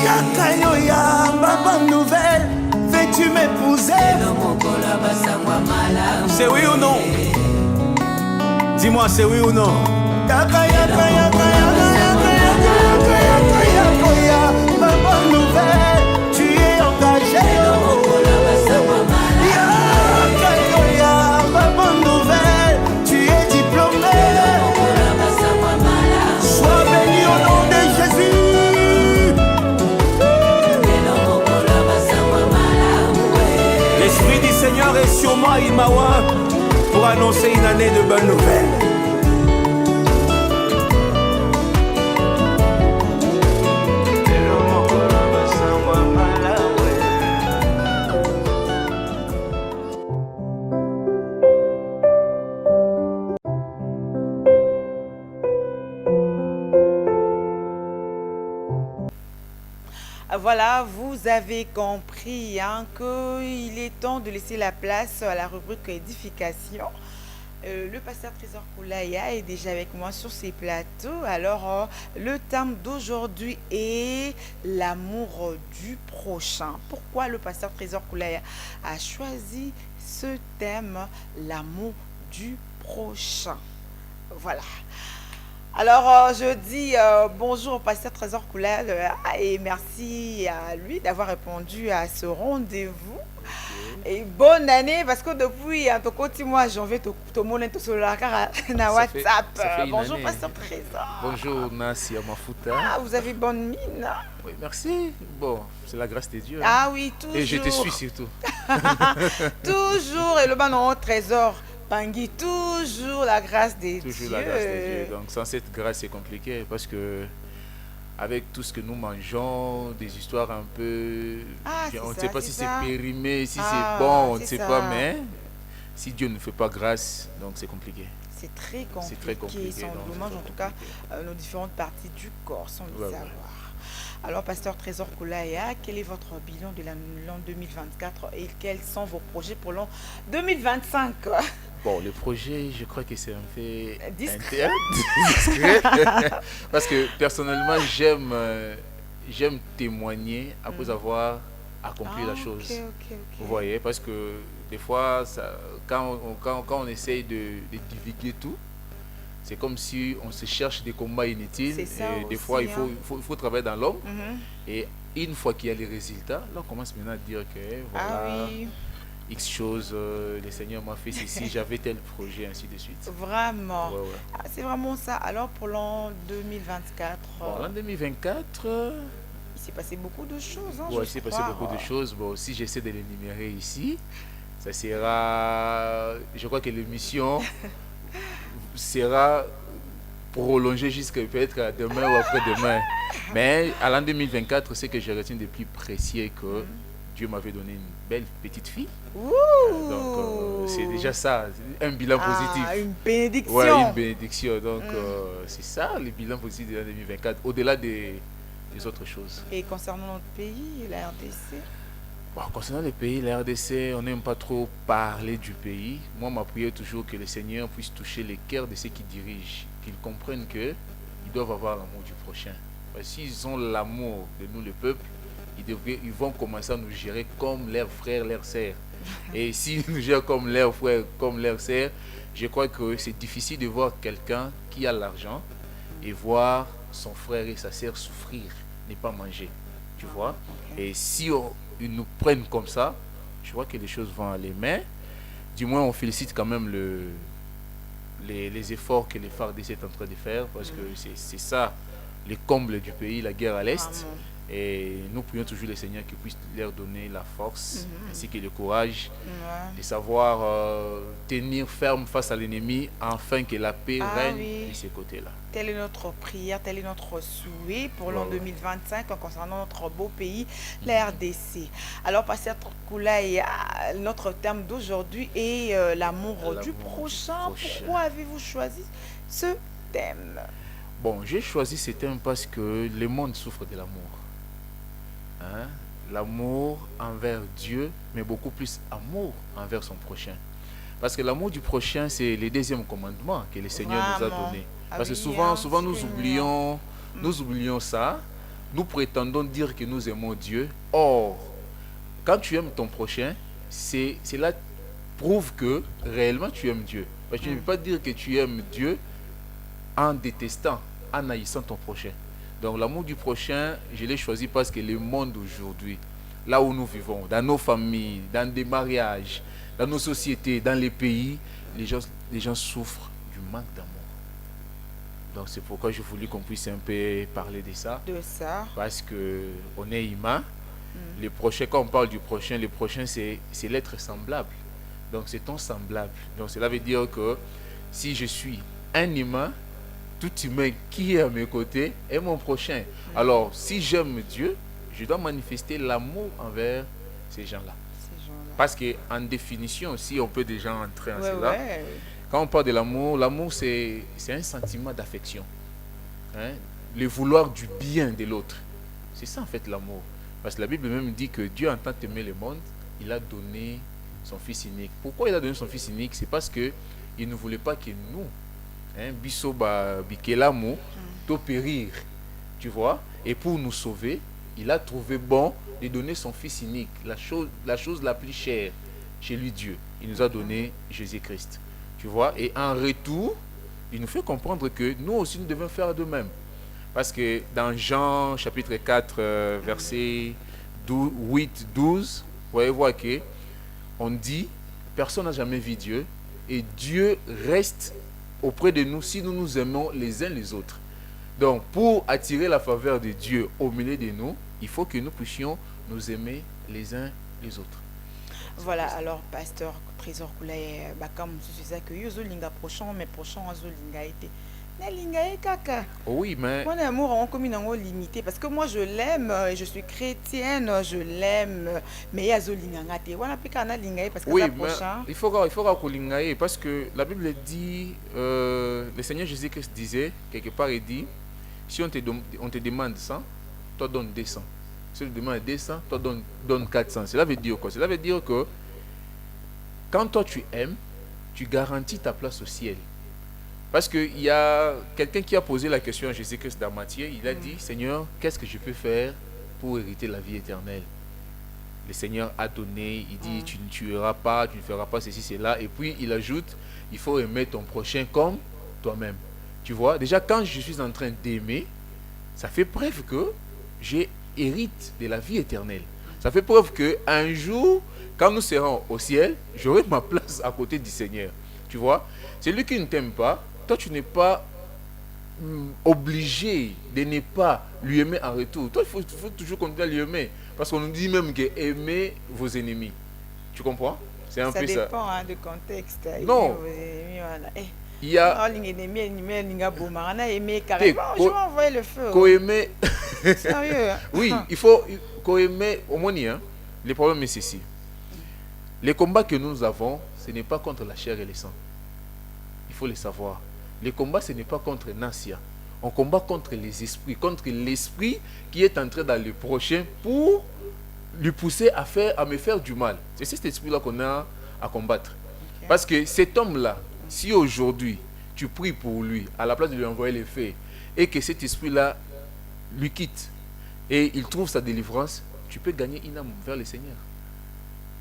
Yakayoya, ma bonne nouvelle, veux-tu m'épouser? C'est oui ou non? Dis-moi, c'est oui ou non? Ma bonne nouvelle, tu es engagé. Yakayoya, ma bonne nouvelle, tu es diplômé. Sois béni au nom de Jésus. L'Esprit du Seigneur est sur moi, Imawa, pour annoncer une année de bonnes nouvelles. Voilà, vous avez compris qu'il est temps de laisser la place à la rubrique édification. Le pasteur Trésor Koulaya est déjà avec moi sur ces plateaux. Alors, le thème d'aujourd'hui est l'amour du prochain. Pourquoi le pasteur Trésor Koulaya a choisi ce thème, l'amour du prochain? Voilà. Alors, je dis bonjour au pasteur Trésor Koulaya et merci à lui d'avoir répondu à ce rendez-vous. Et bonne année, parce que depuis un petit mois, janvier, tout le monde est sur la WhatsApp. Bonjour, pasteur Trésor. Bonjour, Nassi Amafuta. Ah, vous avez bonne mine. Oui, merci. Bon, c'est la grâce de Dieu. Ah oui, toujours. Et je te suis surtout. Toujours, et le bon Trésor. Pangui, toujours la grâce de Dieu. Toujours la grâce de Dieu. Donc, sans cette grâce, c'est compliqué parce que avec tout ce que nous mangeons, des histoires un peu... on ne sait pas si c'est périmé, si c'est bon, on ne sait pas, mais si Dieu ne fait pas grâce, donc c'est compliqué. C'est très compliqué. C'est très compliqué. Si on mange en tout cas nos différentes parties du corps sans le savoir. Alors, pasteur Trésor Koulaya, quel est votre bilan de l'an 2024 et quels sont vos projets pour l'an 2025? Bon, le projet, je crois que c'est un peu discret. Parce que personnellement, j'aime témoigner après avoir accomplir la chose. Ok. Vous voyez, parce que des fois, quand on essaye de divulguer tout, c'est comme si on se cherche des combats inutiles. Et des fois, il faut travailler dans l'ombre. Et une fois qu'il y a les résultats, là, on commence maintenant à dire que voilà, X choses, le Seigneur m'a fait ceci, j'avais tel projet, ainsi de suite. Vraiment. C'est vraiment ça. Alors, pour l'an 2024 l'an 2024... il s'est passé beaucoup de choses. Il s'est passé beaucoup de choses. Bon, si j'essaie de les énumérer ici, ça sera... Je crois que l'émission sera prolongée jusqu'à peut-être demain ou après-demain. Mais à l'an 2024, c'est que je retiens de plus précis que Dieu m'avait donné une belle petite fille. Donc, c'est déjà ça, un bilan positif. Une bénédiction. Oui, une bénédiction. Donc, c'est ça, le bilan positif de l'an 2024, au-delà des autres choses. Et concernant notre pays, la RDC? Concernant le pays, la RDC, on n'aime pas trop parler du pays. Moi, ma prière est toujours que le Seigneur puisse toucher les cœurs de ceux qui dirigent, qu'ils comprennent qu'ils doivent avoir l'amour du prochain. Parce que s'ils ont l'amour de nous, le peuple, ils vont commencer à nous gérer comme leurs frères, leurs sœurs. Et s'ils nous gèrent comme leurs frères, comme leurs sœurs, je crois que c'est difficile de voir quelqu'un qui a l'argent et voir son frère et sa sœur souffrir, ne pas manger. Tu vois? Et si ils nous prennent comme ça, je vois que les choses vont aller. Mais, du moins, on félicite quand même les efforts que les FARDC est en train de faire, parce que c'est ça, les combles du pays, la guerre à l'Est. Et nous prions toujours le Seigneur qui puisse leur donner la force ainsi que le courage de savoir tenir ferme face à l'ennemi afin que la paix règne de ces côtés-là. Telle est notre prière, tel est notre souhait pour l'an 2025 concernant notre beau pays, la RDC. Alors, Pasteur Koulaye, notre thème d'aujourd'hui est l'amour du prochain. Pourquoi avez-vous choisi ce thème? Bon, j'ai choisi ce thème parce que le monde souffre de l'amour. L'amour envers Dieu, mais beaucoup plus amour envers son prochain. Parce que l'amour du prochain, c'est le deuxième commandement que le Seigneur nous a donné. Parce que souvent nous oublions ça. Nous prétendons dire que nous aimons Dieu. Or, quand tu aimes ton prochain, cela prouve que réellement tu aimes Dieu. Parce que tu ne peux pas dire que tu aimes Dieu en détestant, en haïssant ton prochain. Donc l'amour du prochain, je l'ai choisi parce que le monde aujourd'hui, là où nous vivons, dans nos familles, dans des mariages, dans nos sociétés, dans les pays, les gens souffrent du manque d'amour. Donc c'est pourquoi je voulais qu'on puisse un peu parler de ça. Parce qu'on est humain. Le prochain, quand on parle du prochain, le prochain c'est l'être semblable. Donc c'est ton semblable. Donc cela veut dire que si je suis un humain, tout humain qui est à mes côtés est mon prochain. Alors, si j'aime Dieu, je dois manifester l'amour envers ces gens-là. Parce qu'en définition, si on peut déjà entrer en cela, quand on parle de l'amour, l'amour c'est un sentiment d'affection. Le vouloir du bien de l'autre. C'est ça en fait l'amour. Parce que la Bible même dit que Dieu, en tant qu'aimer le monde, il a donné son Fils unique. Pourquoi il a donné son Fils unique? C'est parce qu'il ne voulait pas que nous, biso bikelamu to périr, tu vois, et pour nous sauver, il a trouvé bon de donner son Fils unique, la chose la plus chère chez lui, Dieu. Il nous a donné Jésus-Christ, tu vois, et en retour, il nous fait comprendre que nous aussi nous devons faire de même, parce que dans Jean chapitre 4 verset 8-12, vous voyez que on dit personne n'a jamais vu Dieu et Dieu reste auprès de nous si nous nous aimons les uns les autres. Donc, pour attirer la faveur de Dieu au milieu de nous, il faut que nous puissions nous aimer les uns les autres. Voilà, alors, Pasteur Trésor Koulaye, comme c'est ça que Yozo Linga prochain, mais prochain Yozo Linga été. Oui, mais... Mon amour, on commune en limité. Parce que moi, je l'aime, je suis chrétienne, je l'aime. Mais il y a Zolingangate. Oui, mais il faudra qu'on lingaye. Parce que la Bible dit, le Seigneur Jésus-Christ disait, quelque part, il dit, si on te demande 100, toi donne 200. Si on te demande 200, toi donne 400. Cela veut dire quoi? Cela veut dire que quand toi tu aimes, tu garantis ta place au ciel. Parce qu'il y a quelqu'un qui a posé la question à Jésus-Christ dans Matthieu. Il a dit, Seigneur, qu'est-ce que je peux faire pour hériter la vie éternelle? le Seigneur a donné, il dit tu ne tueras pas, tu ne feras pas ceci, cela. Et puis il ajoute, il faut aimer ton prochain comme toi-même. Tu vois, déjà quand je suis en train d'aimer, ça fait preuve que j'ai hérite de la vie éternelle. Ça fait preuve qu'un jour, quand nous serons au ciel, j'aurai ma place à côté du Seigneur. Tu vois, celui qui ne t'aime pas, toi tu n'es pas obligé de ne pas lui aimer en retour. Toi, il faut toujours continuer à lui aimer. Parce qu'on nous dit même que aimez vos ennemis. Tu comprends? C'est un peu ça. Ça dépend du contexte. Non. Il y a... Je vais envoyer le feu. Qu'aimer... Sérieux? Oui, il faut qu'aimer au moins. Hein. Le problème est ceci. Les combats que nous avons, ce n'est pas contre la chair et le sang. Il faut le savoir. Les combats, ce n'est pas contre Nassia. On combat contre les esprits, contre l'esprit qui est entré dans le prochain pour lui pousser à me faire du mal. C'est cet esprit-là qu'on a à combattre. Okay. Parce que cet homme-là, si aujourd'hui tu pries pour lui, à la place de lui envoyer les faits, et que cet esprit-là lui quitte, et il trouve sa délivrance, tu peux gagner une âme vers le Seigneur.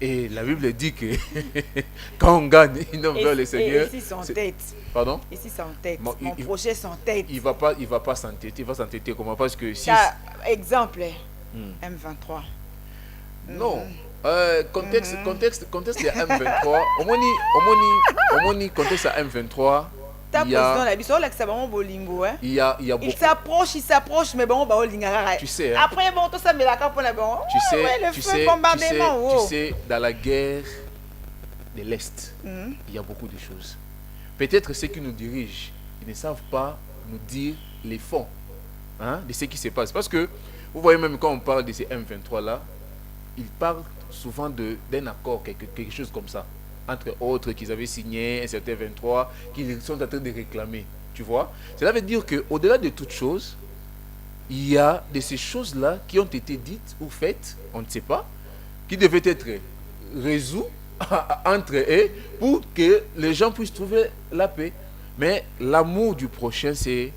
Et la Bible dit que quand on gagne une âme vers le Seigneur... Et ici, c'est en tête. Pardon? Ici, c'est en tête. Mon projet, c'est en tête. Il va pas s'entêter. Il va s'entêter comment? Parce que si... Exemple, M23. Non. Contexte de M23. Au moins, contexte à M23. Il s'approche, mais bon, tu sais, hein, après, bon, tout ça, mais la cape, tu sais, dans la guerre de l'Est, il y a beaucoup de choses. Peut-être ceux qui nous dirigent, ils ne savent pas nous dire les fonds de ce qui se passe. Parce que, vous voyez même quand on parle de ces M23-là, ils parlent souvent d'un accord, quelque chose comme ça. Entre autres, qu'ils avaient signé un certain 23, qu'ils sont en train de réclamer. Tu vois? Cela veut dire qu'au-delà de toutes choses, il y a de ces choses-là qui ont été dites ou faites, on ne sait pas, qui devaient être résolues entre eux pour que les gens puissent trouver la paix. Mais l'amour du prochain, c'est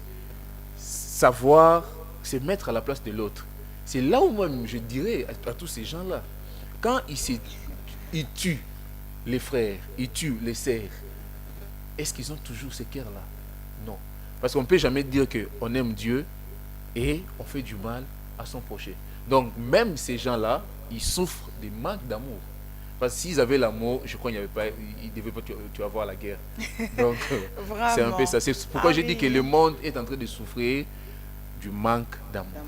savoir se mettre à la place de l'autre. C'est là où moi je dirais à tous ces gens-là, quand ils tuent les frères, ils tuent les sœurs, est-ce qu'ils ont toujours ce cœur-là? Non. Parce qu'on ne peut jamais dire qu'on aime Dieu et on fait du mal à son prochain. Donc même ces gens-là, ils souffrent de manque d'amour. Parce que s'ils avaient l'amour, je crois qu'il n'y avait pas, ils ne devaient pas avoir la guerre. Donc c'est un peu ça. C'est pourquoi j'ai dit que le monde est en train de souffrir du manque d'amour.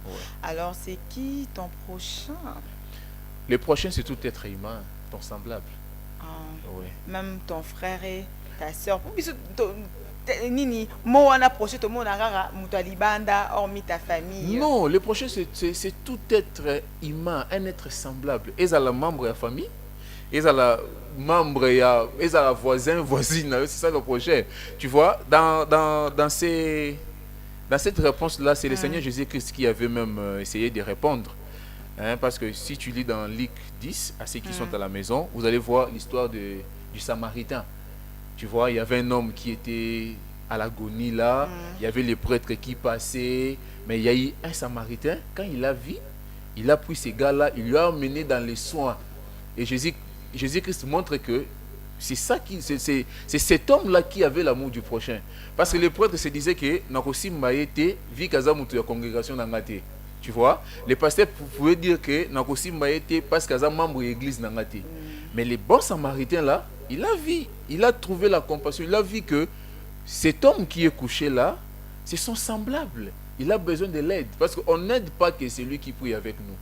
Ouais. Alors c'est qui ton prochain? Le prochain, c'est tout être humain, ton semblable. Ouais. Même ton frère et ta soeur. Nini, moi on approché tout le monde hormis ta famille. Non, le prochain c'est tout être humain, un être semblable. Ils sont les membres de la famille, ils sont les membres, ils sont les voisins, voisines. C'est ça le prochain. Tu vois, dans cette réponse-là, c'est le Seigneur Jésus-Christ qui avait même essayé de répondre. Parce que si tu lis dans Luc 10, à ceux qui sont à la maison, vous allez voir l'histoire du Samaritain. Tu vois, il y avait un homme qui était à l'agonie là, il y avait les prêtres qui passaient, mais il y a eu un Samaritain, quand il a vu, il a pris ces gars-là, il lui a emmené dans les soins. Et Jésus-Christ montre que c'est cet homme-là qui avait l'amour du prochain. Parce que les prêtres se disaient que Nakosi Mbaïté vit Kazamutu la congrégation Nangate. Tu vois, les pasteurs pouvaient dire que Nakosi Mbaïté parce qu'il y a membre de l'église Nangate. Mais les bons Samaritains là, il a vu, il a trouvé la compassion, il a vu que cet homme qui est couché là, c'est son semblable. Il a besoin de l'aide. Parce qu'on n'aide pas que celui qui prie avec nous.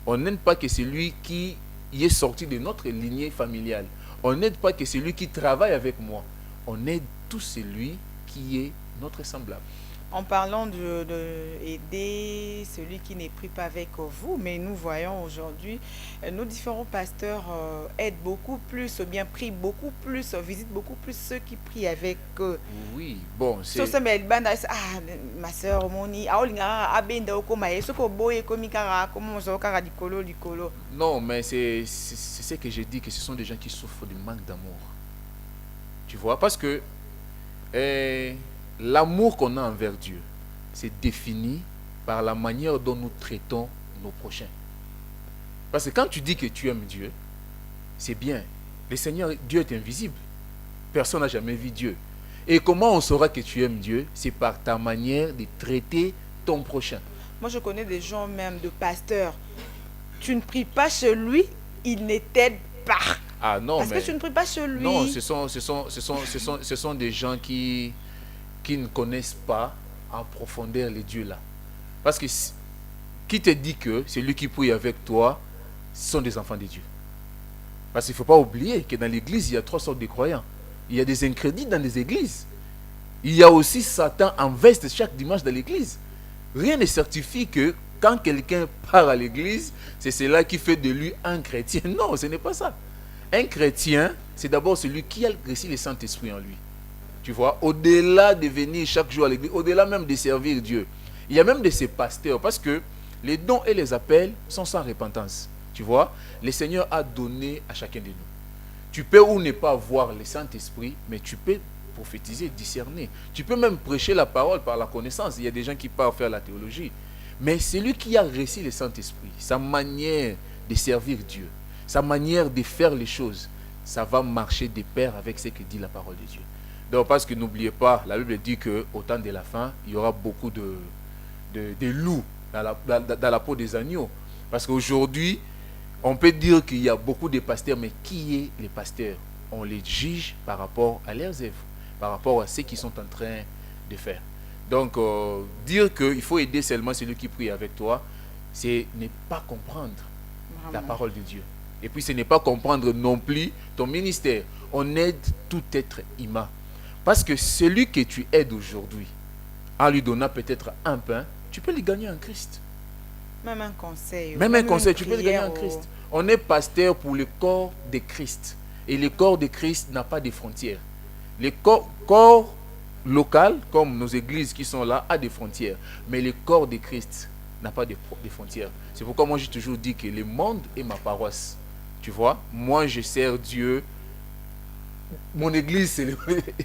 On n'aide pas que celui qui est sorti de notre lignée familiale. On n'aide pas que celui qui travaille avec moi. On aide tout celui qui est notre semblable. En parlant d'aider celui qui n'est pris pas avec vous, mais nous voyons aujourd'hui, nos différents pasteurs aident beaucoup plus, ou bien prient beaucoup plus, visitent beaucoup plus ceux qui prient avec eux. Oui, bon, c'est... ma soeur, non, mais c'est ce que j'ai dit, que ce sont des gens qui souffrent du manque d'amour. Tu vois, parce que... l'amour qu'on a envers Dieu, c'est défini par la manière dont nous traitons nos prochains. Parce que quand tu dis que tu aimes Dieu, c'est bien. Le Seigneur, Dieu est invisible. Personne n'a jamais vu Dieu. Et comment on saura que tu aimes Dieu? C'est par ta manière de traiter ton prochain. Moi, je connais des gens, même de pasteurs. Tu ne pries pas chez lui, il ne t'aide pas. Ah non, parce que tu ne pries pas chez lui. Non, ce sont des gens qui ne connaissent pas en profondeur les dieux là. Parce que qui te dit que celui qui prie avec toi, ce sont des enfants de Dieu? Parce qu'il ne faut pas oublier que dans l'église, il y a 3 sortes de croyants. Il y a des incrédules dans les églises. Il y a aussi Satan en veste chaque dimanche dans l'église. Rien ne certifie que quand quelqu'un part à l'église, c'est cela qui fait de lui un chrétien. Non, ce n'est pas ça. Un chrétien, c'est d'abord celui qui a reçu le Saint-Esprit en lui. Tu vois, au-delà de venir chaque jour à l'église, au-delà même de servir Dieu. Il y a même de ces pasteurs, parce que les dons et les appels sont sans repentance. Tu vois, le Seigneur a donné à chacun de nous. Tu peux ou ne pas voir le Saint-Esprit, mais tu peux prophétiser, discerner. Tu peux même prêcher la parole par la connaissance. Il y a des gens qui partent faire la théologie. Mais celui qui a reçu le Saint-Esprit, sa manière de servir Dieu, sa manière de faire les choses, ça va marcher de pair avec ce que dit la parole de Dieu. Donc, parce que n'oubliez pas, la Bible dit qu'au temps de la fin, il y aura beaucoup de loups dans la peau des agneaux. Parce qu'aujourd'hui, on peut dire qu'il y a beaucoup de pasteurs, mais qui est les pasteurs? On les juge par rapport à leurs œuvres, par rapport à ce qu'ils sont en train de faire. Donc, dire qu'il faut aider seulement celui qui prie avec toi, c'est ne pas comprendre la parole de Dieu. Et puis, ce n'est pas comprendre non plus ton ministère. On aide tout être humain. Parce que celui que tu aides aujourd'hui, en lui donnant peut-être un pain, tu peux le gagner en Christ. Même un conseil. Même un conseil, tu peux le gagner en Christ. On est pasteur pour le corps de Christ. Et le corps de Christ n'a pas de frontières. Le corps local, comme nos églises qui sont là, a des frontières. Mais le corps de Christ n'a pas de frontières. C'est pourquoi moi j'ai toujours dit que le monde est ma paroisse. Tu vois, moi je sers Dieu. Mon église,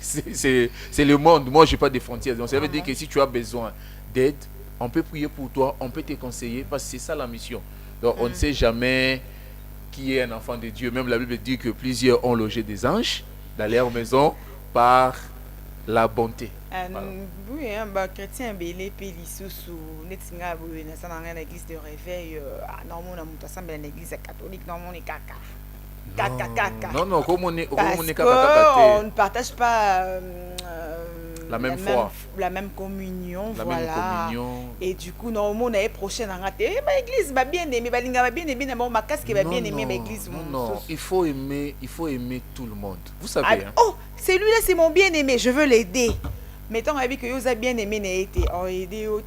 c'est le monde. Moi, je n'ai pas de frontières. Donc ça veut dire que si tu as besoin d'aide, on peut prier pour toi, on peut te conseiller, parce que c'est ça la mission. Donc on ne sait jamais qui est un enfant de Dieu. Même la Bible dit que plusieurs ont logé des anges dans leur maison par la bonté. Voilà. Oui, un chrétien belé pélissousou netinga bu na sana ngana église de réveil normalement na muta samba na église catholique normalement ni kaka. Non, comme on est on ne partage pas la même foi, la même communion, la voilà. Même communion. Et du coup, normalement, on est prochain à rater. Ma église va bien aimer, ma linga va bien aimer, ma casque va bien aimer, ma église. Non, il faut aimer tout le monde. Vous savez. Oh, celui-là, c'est mon bien-aimé, je veux l'aider. Mettons avec que vous avez bien aimé n'aider,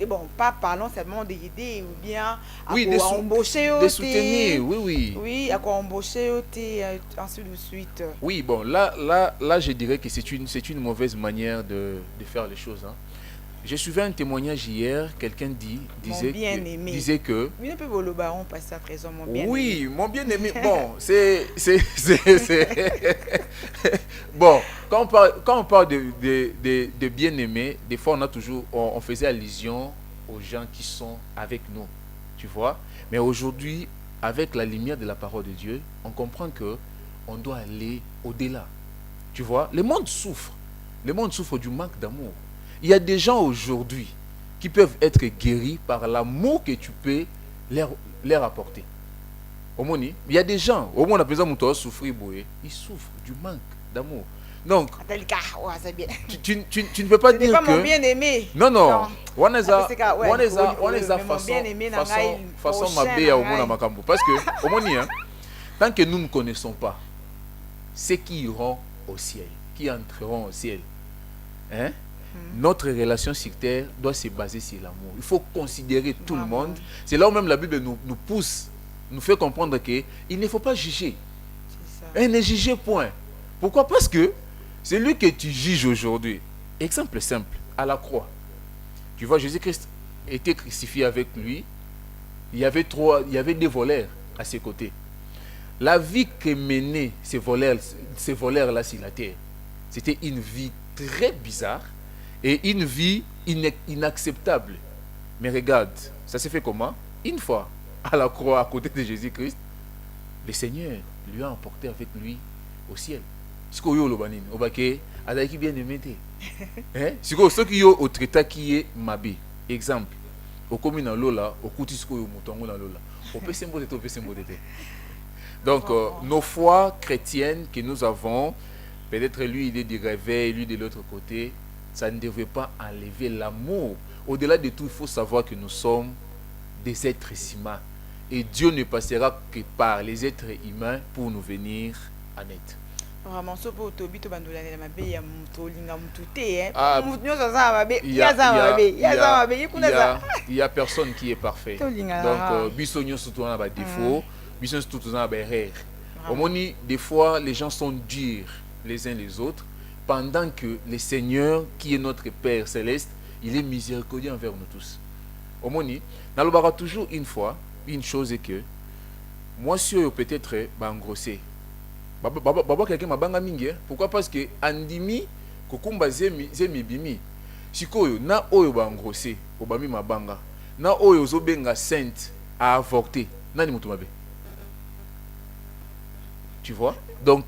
bon, pas parlons seulement d'aider ou bien à embaucher, de soutenir, oui. Oui, à embaucher, ensuite de suite. Oui, bon, là, je dirais que c'est une mauvaise manière de faire les choses. Hein. J'ai suivi un témoignage hier, quelqu'un disait que... Oui, ne peut pas le baron passer à présent, mon bien-aimé. Oui, mon bien-aimé, bon, c'est... Bon, quand on parle de bien-aimé, des fois on faisait allusion aux gens qui sont avec nous, tu vois. Mais aujourd'hui, avec la lumière de la parole de Dieu, on comprend que on doit aller au-delà. Tu vois, le monde souffre du manque d'amour. Il y a des gens aujourd'hui qui peuvent être guéris par l'amour que tu peux leur apporter. Il y a des gens, au moins on a besoin de souffrir, ils souffrent du manque d'amour. Donc, tu ne peux pas dire que... Ce n'est pas mon bien-aimé. Non. On est façon mabé au monde à Makambo. Parce que, au moins, tant que nous ne connaissons pas ceux qui iront au ciel, qui entreront au ciel, hein? Notre relation sur terre doit se baser sur l'amour. Il faut considérer tout le monde. C'est là où même la Bible nous pousse, nous fait comprendre qu'il ne faut pas juger. Et ne jugez point. Pourquoi? Parce que celui que tu juges aujourd'hui, exemple simple, à la croix. Tu vois, Jésus-Christ était crucifié avec lui. Il y avait des voleurs à ses côtés. La vie que menaient ces voleurs-là sur la terre, c'était une vie très bizarre et une vie inacceptable. Mais regarde, ça s'est fait comment? Une fois, à la croix, à côté de Jésus-Christ, le Seigneur lui a emporté avec lui au ciel. Ce que yo lobanine, obake azaki bien aimé te. Ce qui yo au traité qui est mabe. Exemple, au commune dans lola, au kuti ce que yo mutongo dans lola. Au peut symbole te. Donc nos foi chrétiennes que nous avons, peut-être lui il est du réveil, lui de l'autre côté, ça ne devrait pas enlever l'amour. Au-delà de tout, il faut savoir que nous sommes des êtres humains. Et Dieu ne passera que par les êtres humains pour nous venir en aide. Vraiment, il y a personne qui est parfait. Donc, bisogno surtout on a des défauts, bisogno surtout on a des erreurs. Au moins, des fois, les gens sont durs les uns les autres, pendant que le Seigneur, qui est notre Père céleste, il est miséricordieux envers nous tous. Au moins, n'allons toujours une fois, une chose est que moi, si peut-être engrossé. Baba quelqu'un m'a banga mingi. Pourquoi? Parce que andimi kokumba zemi bimi. Sikoyo na oyo ba engrossé, obami mabanga. Na oyo zobenga sainte a avorté. Nani mutu mabe. Tu vois? Donc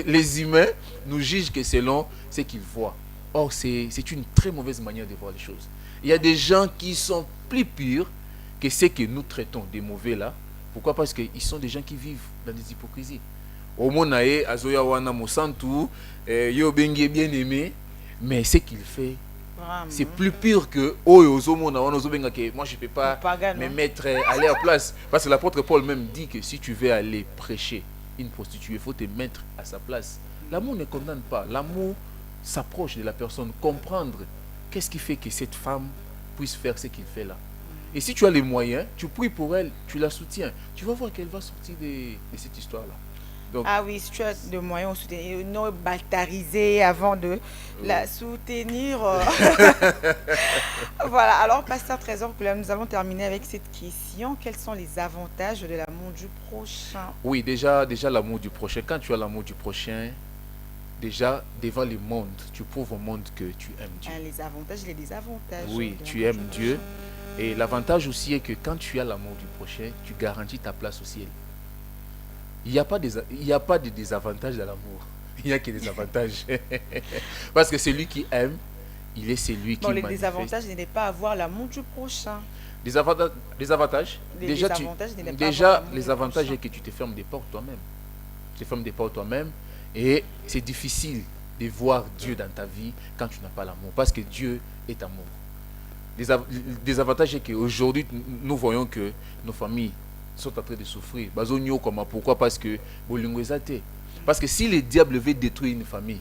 les humains nous jugent que selon ce qu'ils voient. Or c'est une très mauvaise manière de voir les choses. Il y a des gens qui sont plus purs que ceux que nous traitons des mauvais là. Pourquoi? Parce qu'ils sont des gens qui vivent dans des hypocrisies. Au monae azoya wana mosantu yo bengi bien aimé, mais ce qu'il fait c'est plus pur que oyo ozomona wana ozobenga que moi je peux pas me mettre à leur place, parce que l'apôtre Paul même dit que si tu veux aller prêcher une prostituée, il faut te mettre à sa place. L'amour ne condamne pas, l'amour s'approche de la personne, comprendre qu'est-ce qui fait que cette femme puisse faire ce qu'il fait là. Et si tu as les moyens, tu pries pour elle, tu la soutiens, tu vas voir qu'elle va sortir de cette histoire là. Donc, ah oui, si tu as des moyens de soutenir, non baptiser avant de la soutenir. Voilà, alors Pasteur Trésor, nous allons terminer avec cette question. Quels sont les avantages de l'amour du prochain? Oui, déjà l'amour du prochain. Quand tu as l'amour du prochain, déjà devant le monde, tu prouves au monde que tu aimes Dieu. Les avantages et les désavantages. Oui, tu aimes Dieu. Et l'avantage aussi est que quand tu as l'amour du prochain, tu garantis ta place au ciel. Il n'y a pas de désavantages dans l'amour. Il n'y a que des avantages. Parce que celui qui aime, il est celui qui manifeste. Les désavantages, ce n'est pas avoir l'amour du prochain. Des avantages déjà, les avantages est que tu te fermes des portes toi-même. Tu te fermes des portes toi-même. Et c'est difficile de voir Dieu dans ta vie quand tu n'as pas l'amour. Parce que Dieu est amour. Des avantages est qu'aujourd'hui, nous voyons que nos familles sont en train de souffrir. Pourquoi? Parce que parce que si le diable veut détruire une famille,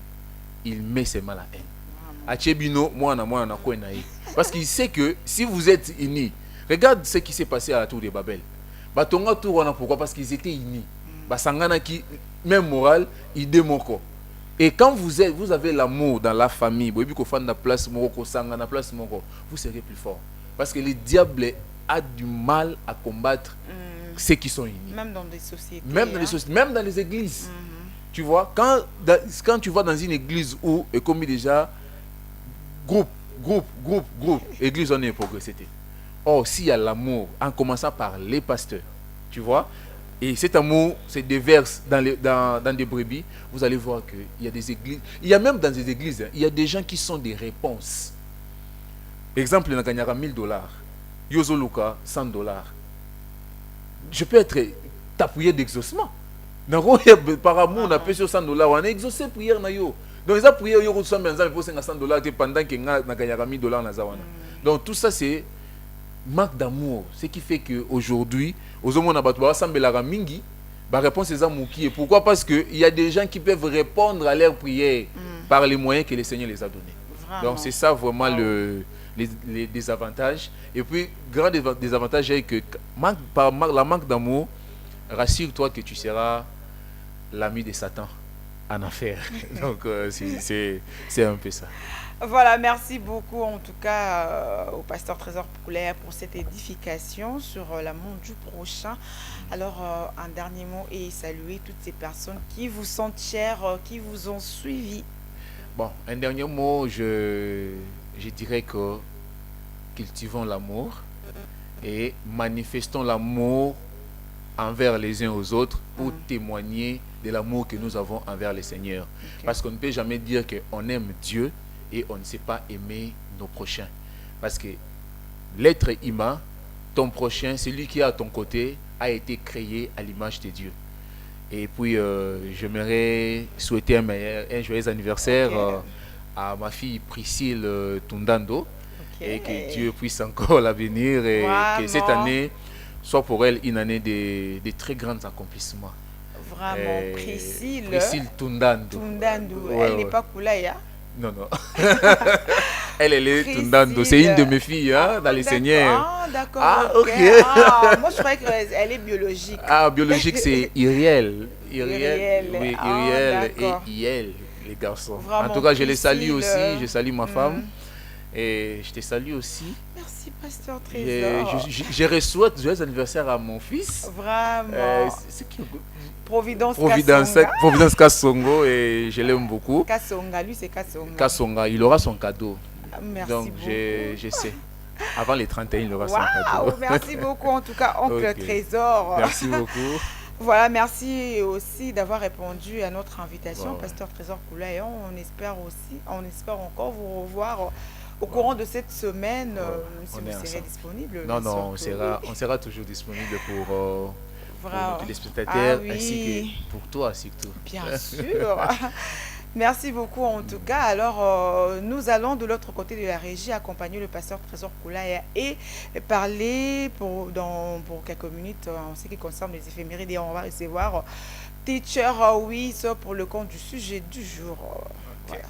il met ses mal à haine. Parce qu'il sait que si vous êtes unis, regarde ce qui s'est passé à la tour de Babel. Pourquoi? Parce qu'ils étaient unis. Même moral, idée moko. Et quand vous avez l'amour dans la famille, vous serez plus fort. Parce que le diable a du mal à combattre ceux qui sont unis. Même dans des sociétés. Même dans les églises. Tu vois, quand tu vas dans une église où, et comme déjà, groupe, église, on est progressé. Or, s'il y a l'amour, en commençant par les pasteurs, tu vois, et cet amour se déverse dans des brebis, vous allez voir qu'il y a des églises, il y a même dans des églises, il y a des gens qui sont des réponses. Exemple, il y a $1000. Yozo Luka, $100. Je peux être tapouillé d'exaucement. Par amour, on a payé sur $100. On a exaucé prière. Donc, ils ont prié $100 pendant que on a gagné $1000. Donc, tout ça, c'est manque d'amour. Ce qui fait qu'aujourd'hui, la réponse est Zamouki. Pourquoi? Parce qu'il y a des gens qui peuvent répondre à leurs prières par les moyens que le Seigneur les a donnés. Vraiment. Donc, c'est ça vraiment les désavantages. Et puis, grand désavantage est que la manque d'amour, rassure-toi que tu seras l'ami de Satan en enfer. Donc, c'est un peu ça. Voilà, merci beaucoup en tout cas au pasteur Trésor Poulet pour cette édification sur l'amour du prochain. Alors, un dernier mot et saluer toutes ces personnes qui vous sont chères, qui vous ont suivi. Bon, un dernier mot, je dirais que cultivons l'amour et manifestons l'amour envers les uns aux autres pour témoigner de l'amour que nous avons envers le Seigneur. Parce qu'on ne peut jamais dire qu'on aime Dieu et on ne sait pas aimer nos prochains. Parce que l'être humain, ton prochain, celui qui est à ton côté, a été créé à l'image de Dieu. Et puis, j'aimerais souhaiter un joyeux anniversaire à ma fille Priscille Tundando. Et que Dieu puisse encore la bénir et que cette année soit pour elle une année de très grands accomplissements. Vraiment, Priscille Tundando. Elle n'est pas Koulaya. Non. Elle est Tundando. C'est une de mes filles dans les Seigneurs. Ah, d'accord. Ah, ok. Moi, je croyais qu'elle est biologique. Ah, biologique, c'est Iriel. Iriel. Oui, Iriel et Iel, les garçons. Vraiment, en tout cas, je les salue aussi. Je salue ma femme. Et je te salue aussi. Merci, Pasteur Trésor. Je reçois joyeux anniversaire à mon fils. Vraiment. C'est qui? Providence Kassongo, et je l'aime beaucoup. Kassonga, lui c'est Kassonga. Kassonga, il aura son cadeau. Merci donc beaucoup. Je sais. Avant les 31, il aura son cadeau. Merci beaucoup en tout cas, Oncle Trésor. Merci beaucoup. Voilà, merci aussi d'avoir répondu à notre invitation, Pasteur Trésor Koulaya. On espère encore vous revoir au courant de cette semaine, si vous serez disponible. Non, on sera toujours disponible pour nos téléspectateurs, ainsi que pour toi surtout. Bien sûr. Merci beaucoup en tout cas. Alors, nous allons de l'autre côté de la régie accompagner le pasteur Trésor Koulaya et parler pour quelques minutes en ce qui concerne les éphémérides, et on va recevoir Teacher Wiss pour le compte du sujet du jour. Voilà.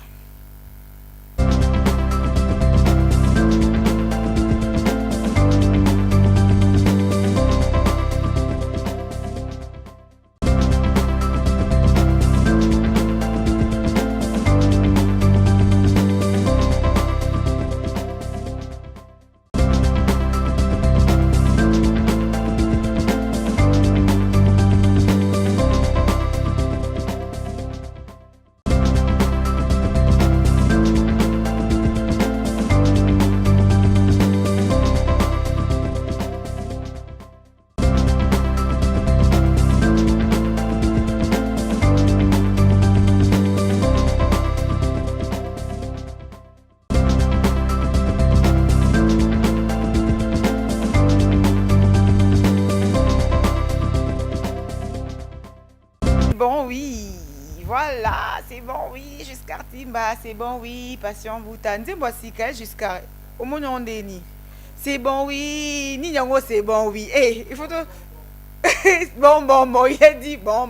C'est bon, oui, passion boutan. Dis-moi si jusqu'à au moment où on est ni. C'est bon, oui, ni yango, c'est bon, oui. Eh, il faut tout. Bon, il a dit bon.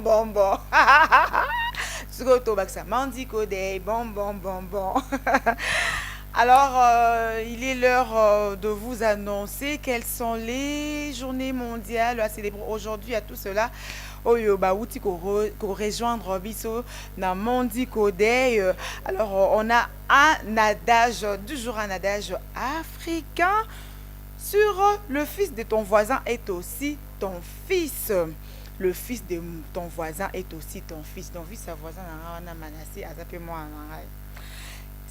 Surtout, ça m'en dit que bon. Alors, il est l'heure de vous annoncer quelles sont les journées mondiales à célébrer aujourd'hui à tout cela. Oyo ba outi ko rejoindre biso na Mondi Kodey. Alors on a un adage du jour, un adage africain sur le fils de ton voisin est aussi ton fils. Le fils de ton voisin est aussi ton fils. Donc fils sa voisin na manasé azape moi.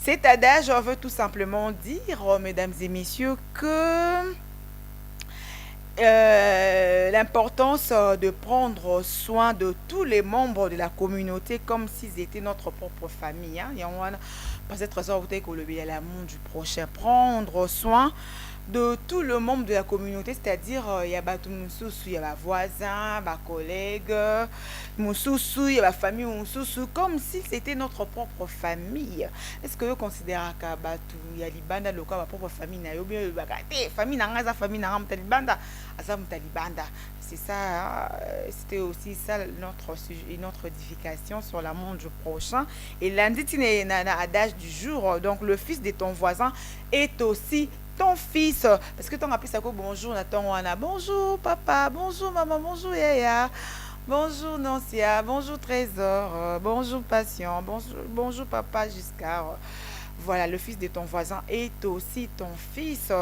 Cet adage veut tout simplement dire, mesdames et messieurs, que l'importance de prendre soin de tous les membres de la communauté comme s'ils étaient notre propre famille. Il y a l'amour du prochain, prendre soin de tout le membre de la communauté, c'est-à-dire il y a il y a voisins, collègues, il y a famille, comme si c'était notre propre famille. Est-ce que vous considérez qu'il y a libanda le cas propre famille c'est ça, c'était aussi ça notre édification sur l'amour du prochain. Et lundi, adage du jour, donc le fils de ton voisin est aussi ton fils. Parce que ton appelé ça bonjour Nathan Wana, bonjour papa, bonjour maman, bonjour Yaya, bonjour Nancia, bonjour Trésor, bonjour Patient, bonjour papa Giscard. Voilà, le fils de ton voisin est aussi ton fils.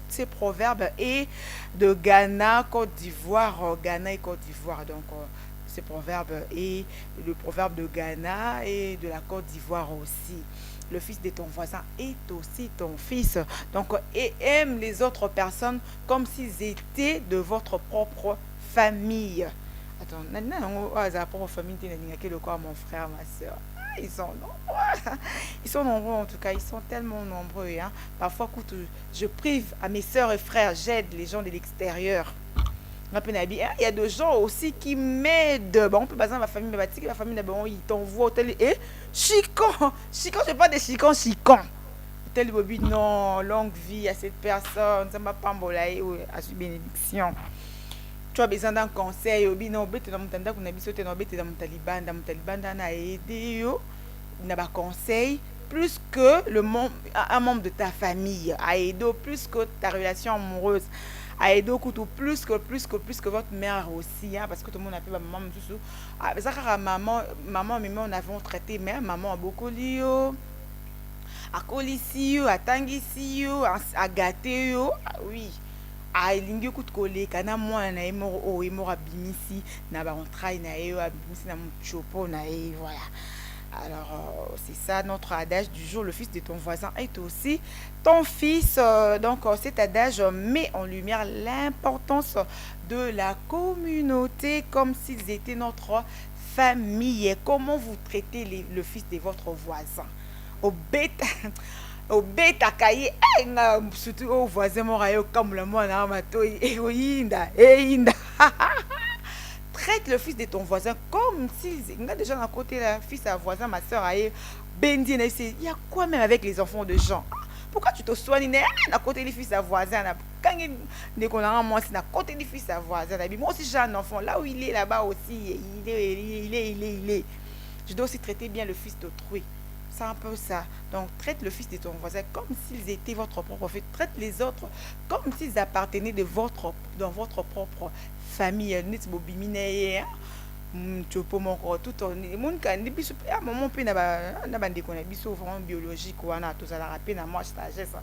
Ces proverbes est de Ghana, Côte d'Ivoire, Ghana et Côte d'Ivoire. Donc, ces proverbes est le proverbe de Ghana et de la Côte d'Ivoire aussi. Le fils de ton voisin est aussi ton fils. Donc, et aime les autres personnes comme s'ils étaient de votre propre famille. Attends, pour famille, le quoi, mon frère, ma soeur. Ils sont nombreux. Ils sont nombreux en tout cas, ils sont tellement nombreux. Hein. Parfois, écoute, je prive à mes soeurs et frères, j'aide les gens de l'extérieur. Il y a des gens aussi qui m'aident. Bon, on peut baser ma famille, ma famille, ils t'envoient au tel. Et Chicon, Chicon, je parle de Chicon, Chicon. Tel Bobby, non, longue vie à cette personne, ça m'a pas embolaye, à su bénédiction. Tu as besoin d'un conseil, non, bête dans mon tanda, qu'on a besoin de bête dans mon taliban, n'a aidé, n'a pas conseil, plus que un membre de ta famille, a aidé plus que ta relation amoureuse. A aidé plus que votre mère aussi, hein, parce que tout le monde a fait maman, maman, on avait traité, mais maman a beaucoup lié. A kolisi a tangisi a gâté oui a lingi coup de coller kana moi na emo abimisi na ba entraille na abimisi na mon chopo na voilà. Alors c'est ça notre adage du jour, le fils de ton voisin est aussi ton fils. Donc cet adage met en lumière l'importance de la communauté comme s'ils étaient notre famille. Comment vous traitez le fils de votre voisin? Au bêta cahier surtout au voisin morayo comme le moi na mato inda traite le fils de ton voisin comme si il a déjà à côté la fils à voisin ma soeur aye bendi na il y a quoi même avec les enfants de gens? Pourquoi tu te soignes à côté des fils à voisin quand il qu'on a moi c'est à côté des fils à voisin moi aussi j'ai un enfant là où il est là-bas aussi il est je dois aussi traiter bien le fils d'autrui. C'est un peu ça. Donc, traite le fils de ton voisin comme s'ils étaient votre propre fils. Traite les autres comme s'ils appartenaient dans votre propre famille. Tu peux mon corps tout en mon can biso à moment pe na ba ndeko na biso vraiment biologique wana to za la rapena moi sagesse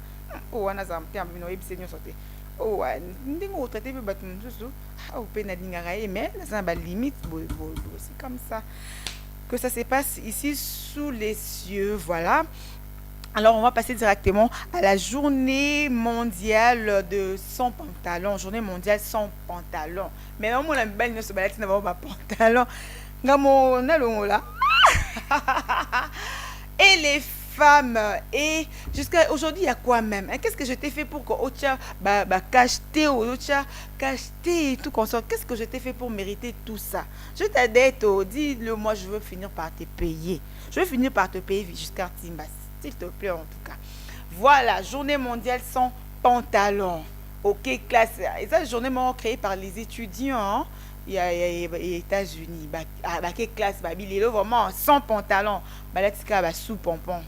o wana za mpe ambino ebisenyo sote o ndingo traiter be bat mususu o pe na dingara mais na ba limite c'est comme ça que ça se passe ici sous les cieux. Voilà. Alors, on va passer directement à la journée mondiale de sans pantalon. Journée mondiale sans pantalon. Mais on a belle se balade n'a pas pantalon. Ngamo na longola. Et les femmes et jusqu'à aujourd'hui il y a quoi même qu'est-ce que je t'ai fait pour que Ocha cacheter ou Ocha cacheter et tout consort, qu'est-ce que je t'ai fait pour mériter tout ça? Je t'aide, dis-le moi, je veux finir par te payer, jusqu'à Timba, s'il te plaît. En tout cas voilà, journée mondiale sans pantalon. Ok, classe, et ça journée créée par les étudiants. Il y a États-Unis, quelle classe, vraiment sans pantalon, sous pompon.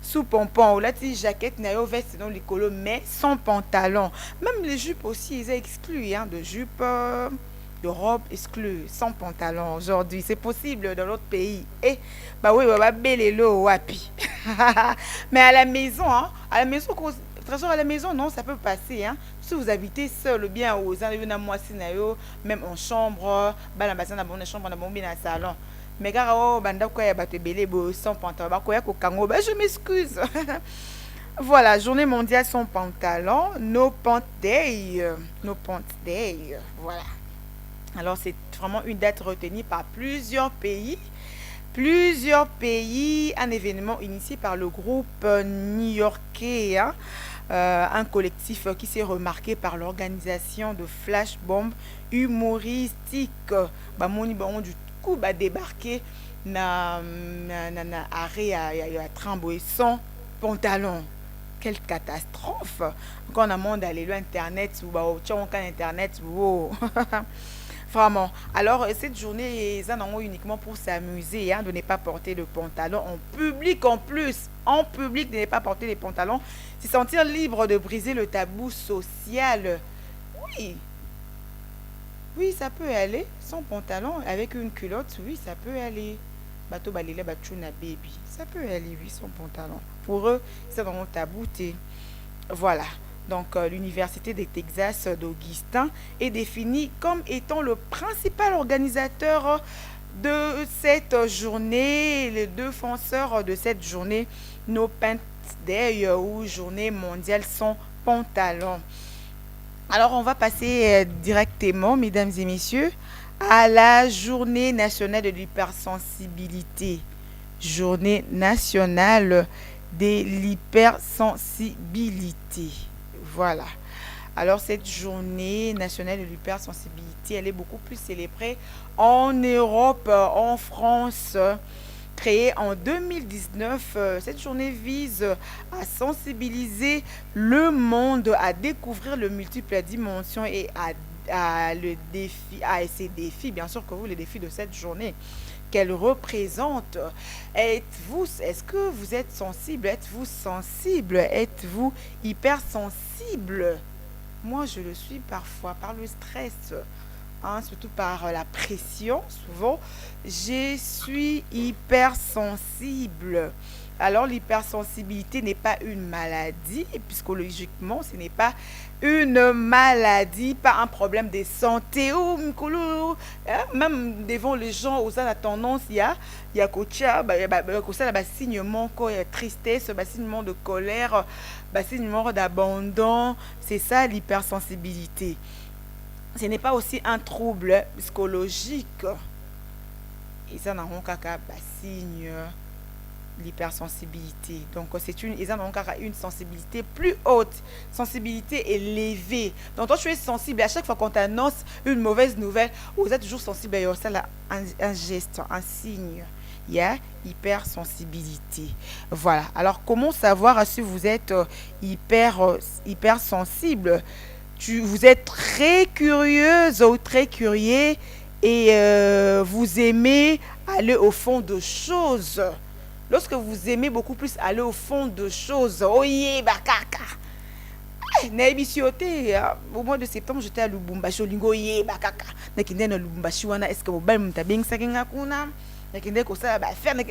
Sous pompon ou là tu jaquette na yo veste dans les colos mais sans pantalon. Même les jupes aussi ils sont exclus hein, de jupes de robes exclues sans pantalon aujourd'hui. C'est possible dans l'autre pays. Et bah oui belelo wapi. Mais à la maison hein, à la maison non, ça peut passer hein. Si vous habitez seul ou bien aux même en chambre, bonne chambre na bon bien salon. Mais car banda quoi bato belé sans pantalon ba quoi ko kango je m'excuse. Voilà, journée mondiale sans pantalon, no pant day, voilà. Alors c'est vraiment une date retenue par plusieurs pays, un événement initié par le groupe new-yorkais, hein, un collectif qui s'est remarqué par l'organisation de flash bombes humoristiques. Du débarquer na arrêt à Tramboé sans pantalon. Quelle catastrophe! Quand on a monde aller internet ou internet vraiment. Alors cette journée ils en ont uniquement pour s'amuser hein, de ne pas porter de pantalon en public. En plus de ne pas porter les pantalons, c'est sentir libre de briser le tabou social. Oui, ça peut aller sans pantalon, avec une culotte, oui, ça peut aller. Bateau balile batchouna baby, ça peut aller, oui, sans pantalon. Pour eux, c'est dans le tabou. Voilà. Donc, l'Université du Texas d'Augustin est définie comme étant le principal organisateur de cette journée, les défenseurs de cette journée, No Pants Day ou journée mondiale sans pantalon. Alors, on va passer directement, mesdames et messieurs, à la journée nationale de l'hypersensibilité. Journée nationale de l'hypersensibilité. Voilà. Alors, cette journée nationale de l'hypersensibilité, elle est beaucoup plus célébrée en Europe, en France. Créée en 2019, cette journée vise à sensibiliser le monde à découvrir le multiples dimensions et à ces défis, bien sûr que vous, les défis de cette journée qu'elle représente. Est-ce que vous êtes sensible? Êtes-vous sensible? Êtes-vous hypersensible? Moi, je le suis parfois par le stress. Surtout par la pression, souvent, je suis hypersensible. Alors, l'hypersensibilité n'est pas une maladie, et psychologiquement, ce n'est pas une maladie, pas un problème de santé. Même devant les gens, aux la tendance, il y a signe de tristesse, signe de colère, signe d'abandon. C'est ça l'hypersensibilité. Ce n'est pas aussi un trouble psychologique. Et ça n'a pas signe l'hypersensibilité. Donc c'est une sensibilité plus haute, sensibilité élevée. Donc toi tu es sensible à chaque fois qu'on t'annonce une mauvaise nouvelle, vous êtes toujours sensible à ça, un geste, un signe. Il y a hypersensibilité. Voilà. Alors comment savoir si vous êtes hypersensible? Vous êtes très curieuse ou très curieux et vous aimez aller au fond de choses. Lorsque vous aimez beaucoup plus aller au fond de choses, au mois de septembre, j'étais à Lubumbashi,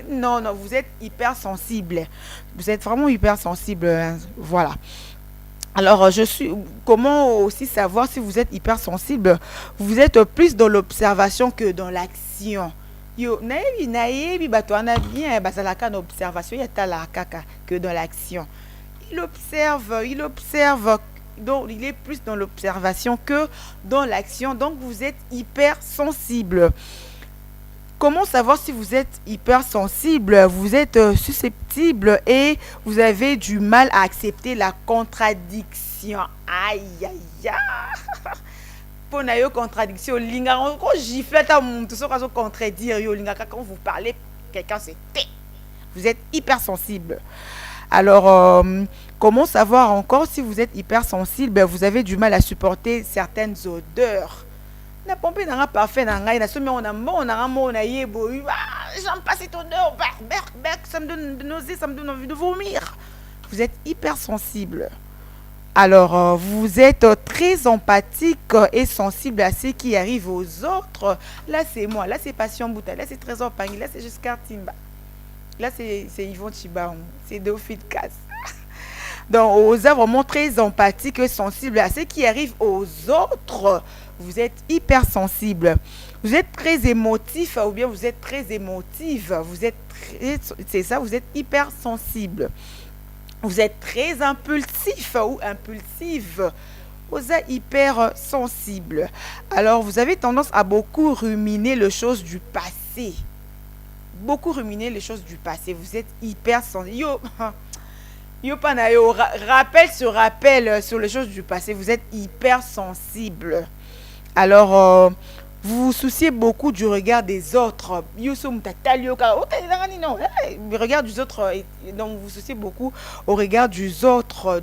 non, vous êtes hypersensible. Vous êtes vraiment hypersensible. Voilà. Alors, comment aussi savoir si vous êtes hypersensible? Vous êtes plus dans l'observation que dans l'action. Que dans l'action. Il observe, donc il est plus dans l'observation que dans l'action. Donc, vous êtes hypersensible. Comment savoir si vous êtes hypersensible? Vous êtes susceptible et vous avez du mal à accepter la contradiction. Aïe, aïe, aïe. Pour une contradiction, quand vous parlez, quelqu'un se tait. Vous êtes hypersensible. Alors, comment savoir encore si vous êtes hypersensible? Vous avez du mal à supporter certaines odeurs. Na pompe na parfait na ngai na somme on a yebo j'aime pas cette odeur, ça me donne de nausées, ça me donne envie de vomir. Vous êtes hypersensible. Alors vous êtes très empathique et sensible à ce qui arrive aux autres. Là c'est moi, là c'est Passion Bouta, là c'est Trésor Pangui, là c'est Giscard Timba, là c'est Yvon Chibaon, c'est Dauphine Casse. Donc vous êtes vraiment très empathique et sensible à ce qui arrive aux autres. Vous êtes hypersensible. Vous êtes très émotif ou bien vous êtes très émotive. Vous êtes hypersensible. Vous êtes très impulsif ou impulsive. Vous êtes hypersensible. Alors, vous avez tendance à beaucoup ruminer les choses du passé. Beaucoup ruminer les choses du passé. Vous êtes hypersensible. Rappel sur rappel sur les choses du passé. Vous êtes hypersensible. Alors, vous vous souciez beaucoup du regard des autres. Le regard des autres, donc vous vous souciez beaucoup au regard des autres,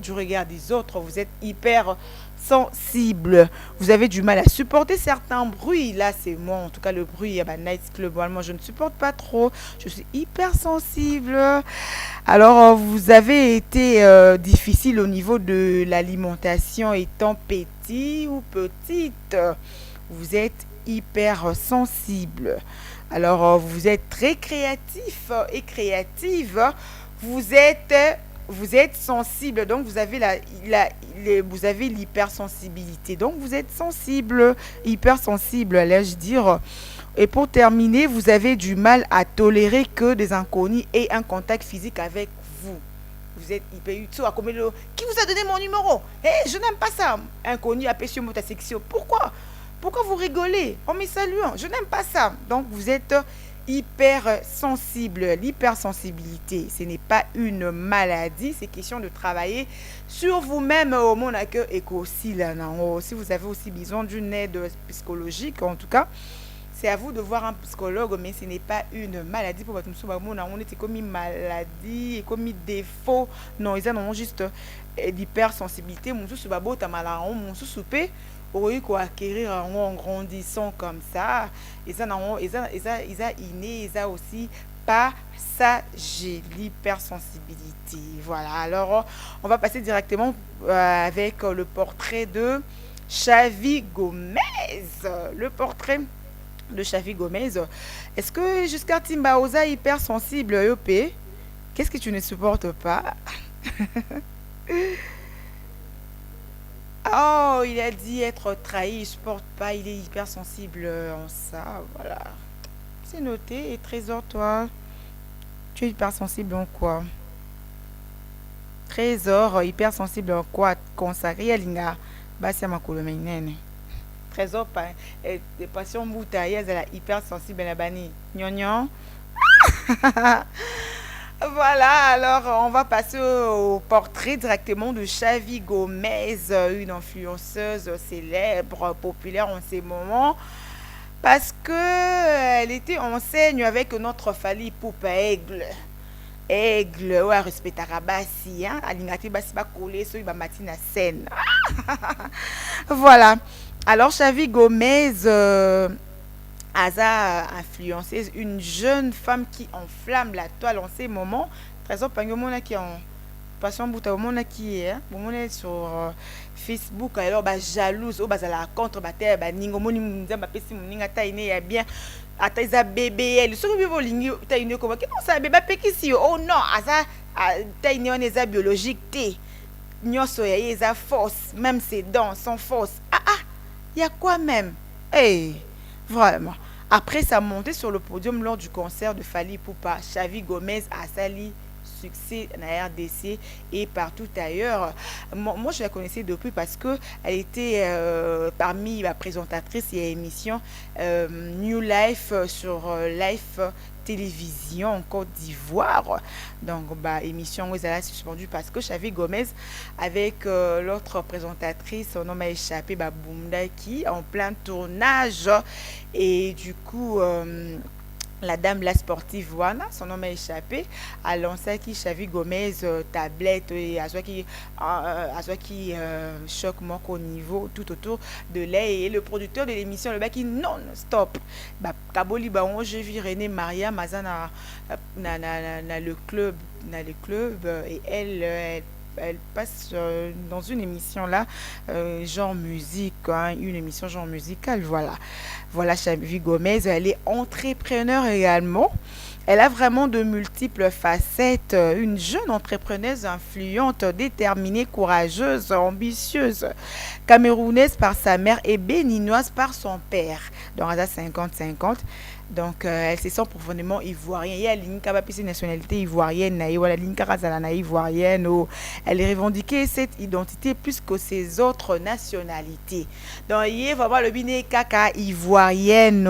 Vous êtes hyper sensible. Vous avez du mal à supporter certains bruits. Là, c'est moi, en tout cas, le bruit, Night Club. Moi, je ne supporte pas trop. Je suis hyper sensible. Alors, vous avez été difficile au niveau de l'alimentation étant petit ou petite. Vous êtes hyper sensible. Alors, vous êtes très créatif et créative. Vous êtes sensible, donc vous avez vous avez l'hypersensibilité. Donc, vous êtes sensible, hypersensible, allais-je dire. Et pour terminer, vous avez du mal à tolérer que des inconnus aient un contact physique avec vous. vous êtes hyper utile. Qui vous a donné mon numéro? Je n'aime pas ça. Inconnu, appelé sur ta section. Pourquoi vous rigolez en me saluant? Je n'aime pas ça. Donc, vous êtes hypersensible. L'hypersensibilité, ce n'est pas une maladie. C'est question de travailler sur vous-même au monde et aussi là. Si vous avez aussi besoin d'une aide psychologique, en tout cas, c'est à vous de voir un psychologue, mais ce n'est pas une maladie pour votre monsieur. On était comme une maladie, comme un défaut. Non, ils ont juste l'hypersensibilité. Mon sous babo tamala, mon sous soupé, oui quoi acquérir en grandissant comme ça. Ils ont inné, ils ont aussi passager, l'hypersensibilité. Voilà. Alors, on va passer directement avec le portrait de Xavi Gomez. Le portrait de Xavi Gomez. Est-ce que jusqu'à Timbaoza hypersensible, EP, qu'est-ce que tu ne supportes pas? Oh, il a dit être trahi, il ne supporte pas, il est hypersensible en ça, voilà. C'est noté. Et Trésor, toi, tu es hypersensible en quoi? Trésor, hypersensible en quoi? Consacré à l'Inga, Basia Makolomenene. Trésor, des passions moutailleuses, elle est hypersensible à la banni. Gnognon. Voilà, alors on va passer au portrait directement de Xavi Gomez, une influenceuse célèbre, populaire en ces moments, parce que elle était enseigne avec notre Fally Ipupa Aigle. Aigle, ouais, respect Arabasi, hein, Alingati Basiba Kolé, so iba matina scène. Voilà. Alors Xavi Gomez a influencé une jeune femme qui enflamme la toile en ces moments. Trésor Pangomona qui en passion bouta mona qui est sur Facebook, alors jalouse au bazala contre bater ningo moni nzamba pesi moninga ta ine ya bien ata isa bébé elle so bibo lingi ta ine ko ba ça bébé pekisi oh non asa ta ine on eza biologique té nyoso ya eza force, même ses dents sont fausses. Il y a quoi même? Vraiment. Après sa montée sur le podium lors du concert de Fally Ipupa, Xavi Gomez a sali succès en RDC et partout ailleurs. Moi, je la connaissais depuis parce que elle était parmi la présentatrice et émission New Life sur Life Télévision en Côte d'Ivoire. Donc, émission où elle a suspendu parce que Xavi Gomez, avec l'autre présentatrice, son nom a échappé, Boumda, qui en plein tournage. Et du coup, la dame, la sportive, voilà, son nom a échappé, a lancé qui Xavi Gomez, tablette, et à soi qui choque mon au niveau tout autour de l'air. Et le producteur de l'émission, le bac, non, stop. Kaboli, j'ai vu René Maria Mazana na le club, et elle passe dans une émission là, genre musique, hein, une émission genre musicale, voilà Xavi Gomez, elle est entrepreneur également. Elle a vraiment de multiples facettes, une jeune entrepreneuse influente, déterminée, courageuse, ambitieuse, camerounaise par sa mère et béninoise par son père. Donc elle a 50-50. Donc elle se sent profondément ivoirienne. Il y a l'Inka nationalité ivoirienne, l'Inka ivoirienne. Elle est revendiquée cette identité plus que ses autres nationalités. Donc il y a vraiment le biné kaka ivoirienne,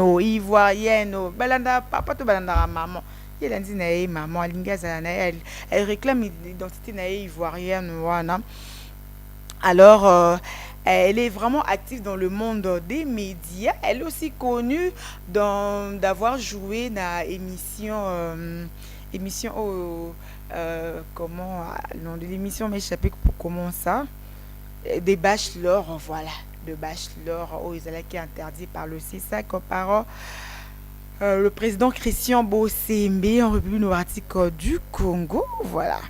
balanda papa to balanda maman. Il a dit naïe maman, elle réclame l'identité naïe ivoirienne. Voilà. Alors elle est vraiment active dans le monde des médias. Elle est aussi connue d'avoir joué dans émission comment non de l'émission m'échappé pour comment ça des bachelors, voilà, de bachelors qui est interdit par le CISAC par le président Christian Bossembe en République démocratique du Congo, voilà.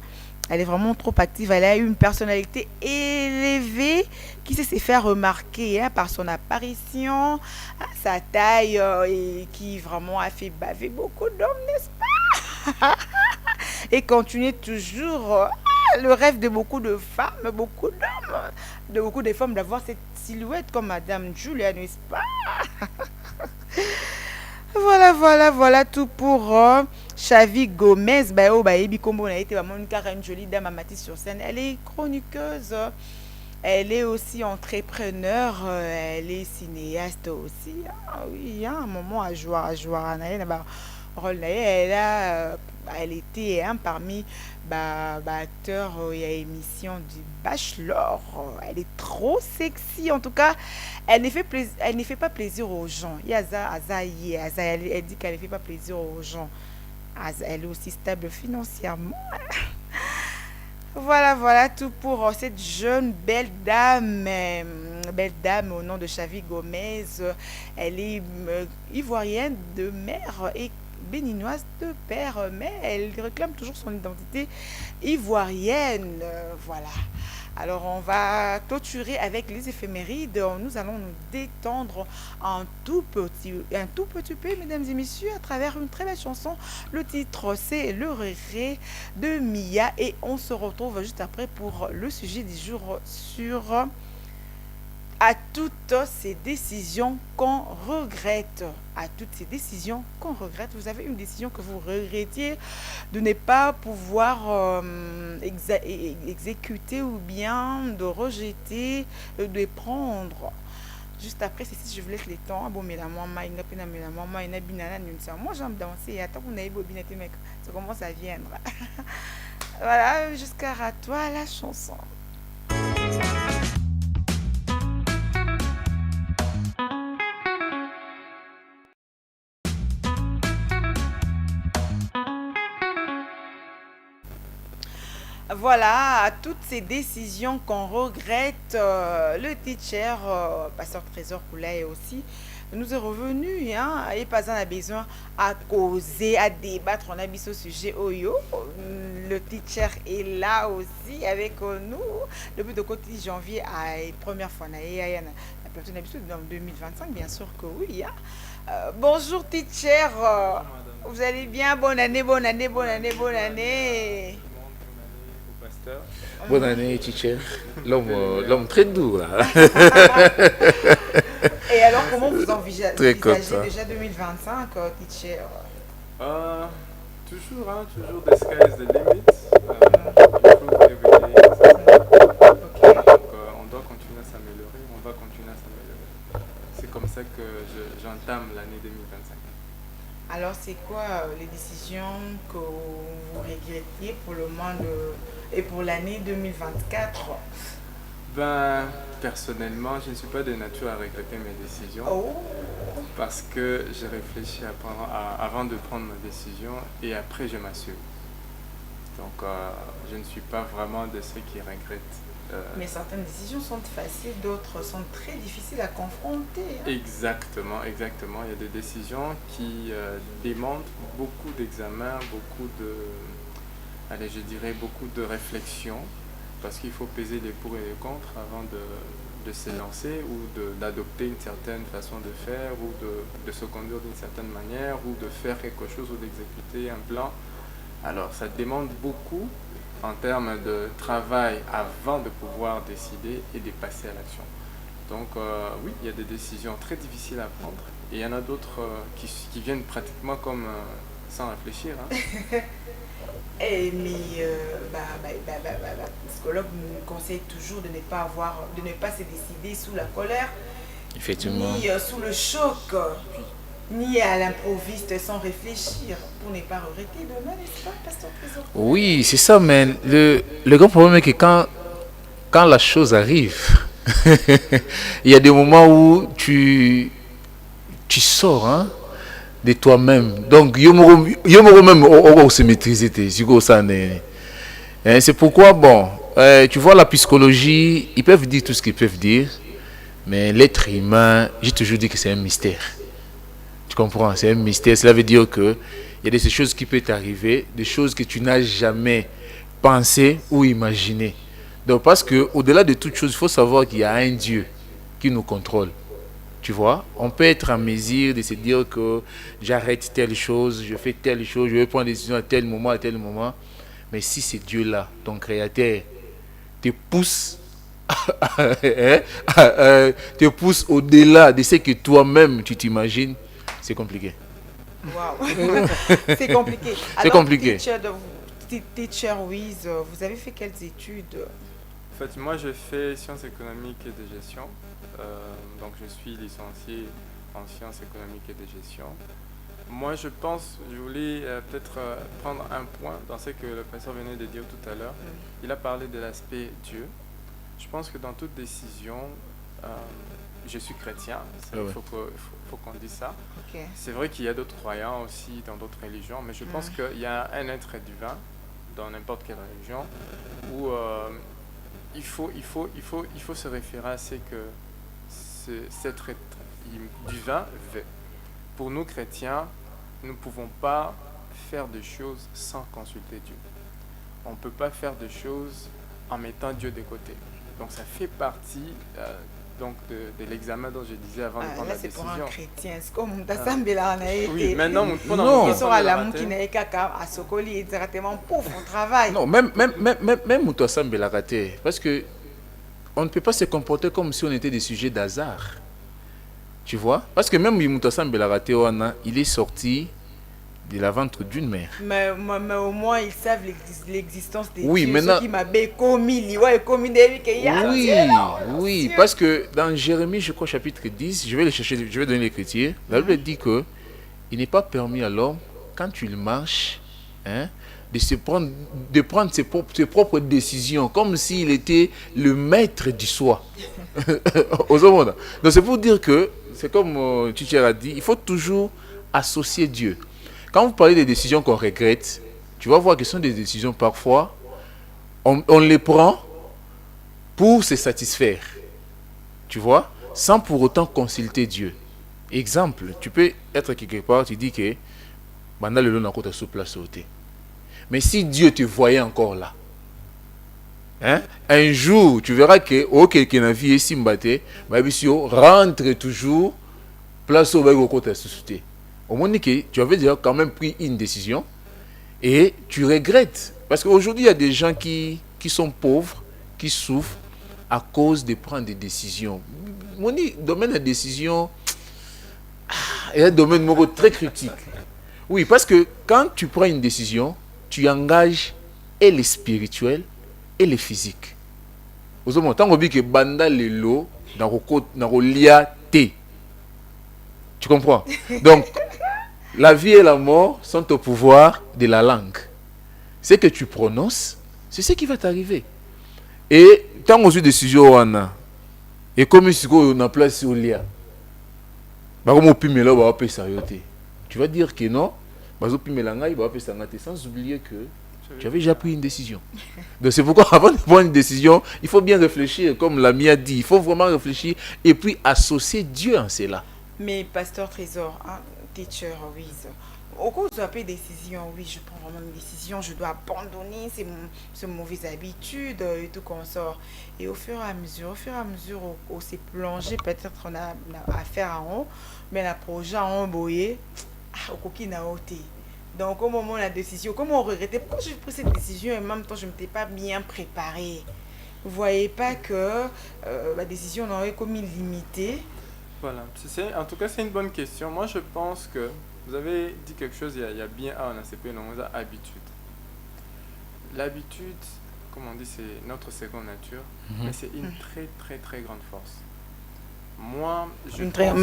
Elle est vraiment trop active. Elle a une personnalité élevée qui sait se faire remarquer par son apparition, sa taille et qui vraiment a fait baver beaucoup d'hommes, n'est-ce pas? Et continue toujours le rêve de beaucoup de femmes, beaucoup d'hommes, de beaucoup de femmes d'avoir cette silhouette comme Madame Julia, n'est-ce pas? Voilà. Voilà tout pour Chavi Gomez. Ebi Kombo a été une jolie dame à Matisse sur scène. Elle est chroniqueuse, elle est aussi entrepreneur, elle est cinéaste aussi. Ah oui, il y a un moment à jouer. Elle était parmi acteurs et émissions du Bachelor. Elle est trop sexy. En tout cas, elle ne fait pas plaisir aux gens. Il y a elle dit qu'elle ne fait pas plaisir aux gens. Elle est aussi stable financièrement. Voilà tout pour cette jeune belle dame au nom de Chavi Gomez. Elle est ivoirienne de mère et béninoise de père, mais elle réclame toujours son identité ivoirienne. Voilà. Alors on va clôturer avec les éphémérides. Nous allons nous détendre un tout petit peu, mesdames et messieurs, à travers une très belle chanson. Le titre, c'est Le Regret de Mia, et on se retrouve juste après pour le sujet du jour sur à toutes ces décisions qu'on regrette. À toutes ces décisions qu'on regrette. Vous avez une décision que vous regrettiez de ne pas pouvoir exécuter, ou bien de rejeter, de prendre. Juste après ceci, je vous laisse les temps. Bon, mais la maman, il n'a pas la maman, il n'a pas. Moi, j'aime danser. Attends, vous n'avez pas binette, mec. Ça commence à viendre. Voilà, jusqu'à toi la chanson. Voilà, à toutes ces décisions qu'on regrette, le teacher, Pasteur Trésor Koulaye aussi, nous est revenu, et pas en a besoin à causer, à débattre, on a mis ce sujet Oyo. Le teacher est là aussi avec nous, depuis le côté janvier à la première fois, on a l'habitude dans 2025, bien sûr que oui. Bonjour teacher, vous allez bien? Bonne année. Bonne année, teacher. L'homme très doux, là. Et alors, comment vous envisagez déjà 2025, teacher? Toujours the sky is the limit. Improve every day. Donc, on doit continuer à s'améliorer, on va continuer à s'améliorer. C'est comme ça que j'entame l'année 2025. Alors, c'est quoi les décisions que vous regrettez pour le mois et pour l'année 2024? Personnellement, je ne suis pas de nature à regretter mes décisions. Parce que j'ai réfléchi avant de prendre ma décision et après je m'assure. Donc, je ne suis pas vraiment de ceux qui regrettent. Mais certaines décisions sont faciles, d'autres sont très difficiles à confronter. Exactement. Il y a des décisions qui demandent beaucoup d'examens, beaucoup de réflexion, parce qu'il faut peser les pour et les contre avant de se lancer ou d'adopter une certaine façon de faire ou de se conduire d'une certaine manière ou de faire quelque chose ou d'exécuter un plan. Alors, ça demande beaucoup en termes de travail avant de pouvoir décider et de passer à l'action. Donc oui, il y a des décisions très difficiles à prendre et il y en a d'autres qui viennent pratiquement comme sans réfléchir. Mais le psychologue nous conseille toujours de ne pas se décider sous la colère, Effectivement. ni sous le choc, ni à l'improviste sans réfléchir, pour ne pas regretter demain, n'est-ce pas, Pasteur Trésor? Oui, c'est ça, mais le grand problème est que quand la chose arrive, il y a des moments où tu sors de toi-même. Donc, il y a même on se maîtriser. C'est pourquoi, tu vois, la psychologie, ils peuvent dire tout ce qu'ils peuvent dire, mais l'être humain, j'ai toujours dit que c'est un mystère. Tu comprends? C'est un mystère. Cela veut dire qu'il y a des choses qui peuvent t'arriver, des choses que tu n'as jamais pensé ou imaginé. Donc, parce qu'au-delà de toute chose, il faut savoir qu'il y a un Dieu qui nous contrôle. Tu vois? On peut être en mesure de se dire que j'arrête telle chose, je fais telle chose, je vais prendre des décisions à tel moment. Mais si c'est Dieu-là, ton Créateur, te pousse au-delà de ce que toi-même tu t'imagines, c'est compliqué. Wow. C'est compliqué. C'est Alors, compliqué. Teacher Wiz, vous avez fait quelles études? En fait, moi, je fais sciences économiques et de gestion. Donc, je suis licencié en sciences économiques et de gestion. Moi, je voulais peut-être prendre un point dans ce que le professeur venait de dire tout à l'heure. Il a parlé de l'aspect Dieu. Je pense que dans toute décision, je suis chrétien, il faut qu'on dise ça. Okay. C'est vrai qu'il y a d'autres croyants aussi dans d'autres religions, mais je pense qu'il y a un être divin dans n'importe quelle religion où il faut se référer à ce que cet être divin veut. Pour nous chrétiens, nous ne pouvons pas faire des choses sans consulter Dieu. On ne peut pas faire des choses en mettant Dieu de côté. Donc ça fait partie donc de l'examen dont je disais avant de prendre la décision. Là, c'est pour un chrétien. C'est comme on oui, maintenant, ils sont à l'amour qui n'est qu'à Sokoli et directement, pouf, on travaille. Non, même Moutouassam Belaraté, parce que on ne peut pas se comporter comme si on était des sujets d'hasard. Tu vois? Parce que même Moutouassam Belaraté, il est sorti de la ventre d'une mère. Mais au moins, ils savent l'existence des oui, dieux. Maintenant... Ceux qui m'avaient commis, oui, parce que dans Jérémie, je crois, chapitre 10, je vais le chercher, je vais donner l'écriture. La Bible dit que il n'est pas permis à l'homme, quand il marche, de prendre ses propres décisions, comme s'il était le maître du soi. Donc c'est pour dire que, c'est comme Tchitcher a dit, il faut toujours associer Dieu. Quand vous parlez des décisions qu'on regrette, tu vas voir que ce sont des décisions parfois, on les prend pour se satisfaire. Tu vois, sans pour autant consulter Dieu. Exemple, tu peux être quelque part, tu dis que mais si Dieu te voyait encore là, un jour, tu verras que quelqu'un a vu ici rentre toujours place au côté société. Au moment que tu avais déjà quand même pris une décision et tu regrettes. Parce qu'aujourd'hui, il y a des gens qui sont pauvres, qui souffrent à cause de prendre des décisions. Mon domaine de décision est un domaine très critique. Oui, parce que quand tu prends une décision, tu engages et les spirituels et les physiques. Au moment où tu as banda lelo dans lia té. Tu comprends? Donc, la vie et la mort sont au pouvoir de la langue. Ce que tu prononces, c'est ce qui va t'arriver. Et tant que tu décision et comme si on a place au lia, tu vas dire que non, sans oublier que tu avais déjà pris une décision. Donc c'est pourquoi avant de prendre une décision, il faut bien réfléchir, comme l'ami a dit, il faut vraiment réfléchir et puis associer Dieu en cela. Mais pasteur Trésor, teacher Wiz, au cours de la décision, oui, je prends vraiment une décision, je dois abandonner ces mauvaises habitudes et tout qu'on sort. Et au fur et à mesure, on s'est plongé, peut-être on a affaire en haut, mais le projet en haut, boyé, au coquille n'a ôté. Donc au moment de la décision, comment on regrettait, pourquoi j'ai pris cette décision et en même temps je ne m'étais pas bien préparée. Vous ne voyez pas que la décision n'aurait comme limitée. Voilà, en tout cas c'est une bonne question. Moi je pense que vous avez dit quelque chose, il y a bien un ACP, on a habitude. L'habitude, comme on dit, c'est notre seconde nature, mais c'est une très très très grande force. Moi,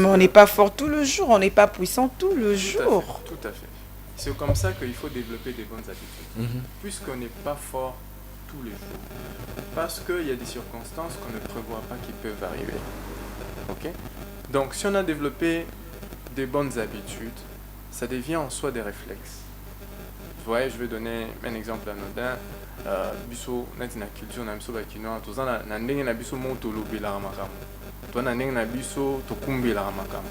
on n'est pas fort tout le jour, on n'est pas puissant tout le jour. Tout à fait. C'est comme ça qu'il faut développer des bonnes habitudes, puisqu'on n'est pas fort tous les jours, parce qu'il y a des circonstances qu'on ne prévoit pas qui peuvent arriver. Ok? Donc, si on a développé des bonnes habitudes, ça devient en soi des réflexes. Vous voyez, je vais donner un exemple anodin. Biso, na culture na biso bakinoa, toza na ndenge na biso mo tolobela makambo. Toi na ndenge na biso tokumbela makambo.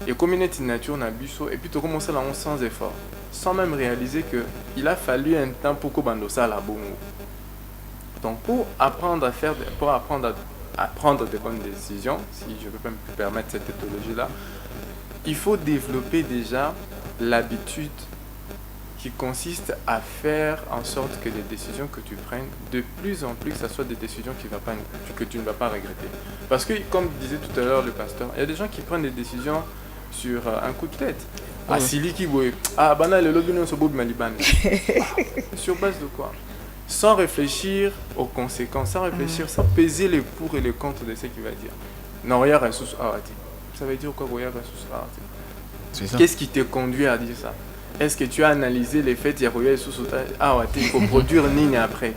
Et comme une nature na biso, et puis to commencer là sans effort, sans même réaliser que il a fallu un temps pour que bando ça la bongo. Donc pour apprendre à prendre de bonnes décisions, si je peux me permettre cette éthologie-là, il faut développer déjà l'habitude qui consiste à faire en sorte que les décisions que tu prennes, de plus en plus, que ce soit des décisions que tu ne vas pas regretter. Parce que, comme disait tout à l'heure le pasteur, il y a des gens qui prennent des décisions sur un coup de tête. Ah, Siliki, ah, banal, le lobby, non, ce beau Maliban. Sur base de quoi? Sans réfléchir aux conséquences, sans réfléchir, sans peser les pour et les contre de ce qu'il va dire. Non, regarde, ça veut dire quoi, regarde, qu'est-ce qui te conduit à dire ça? Est-ce que tu as analysé les faits il faut produire Nini après?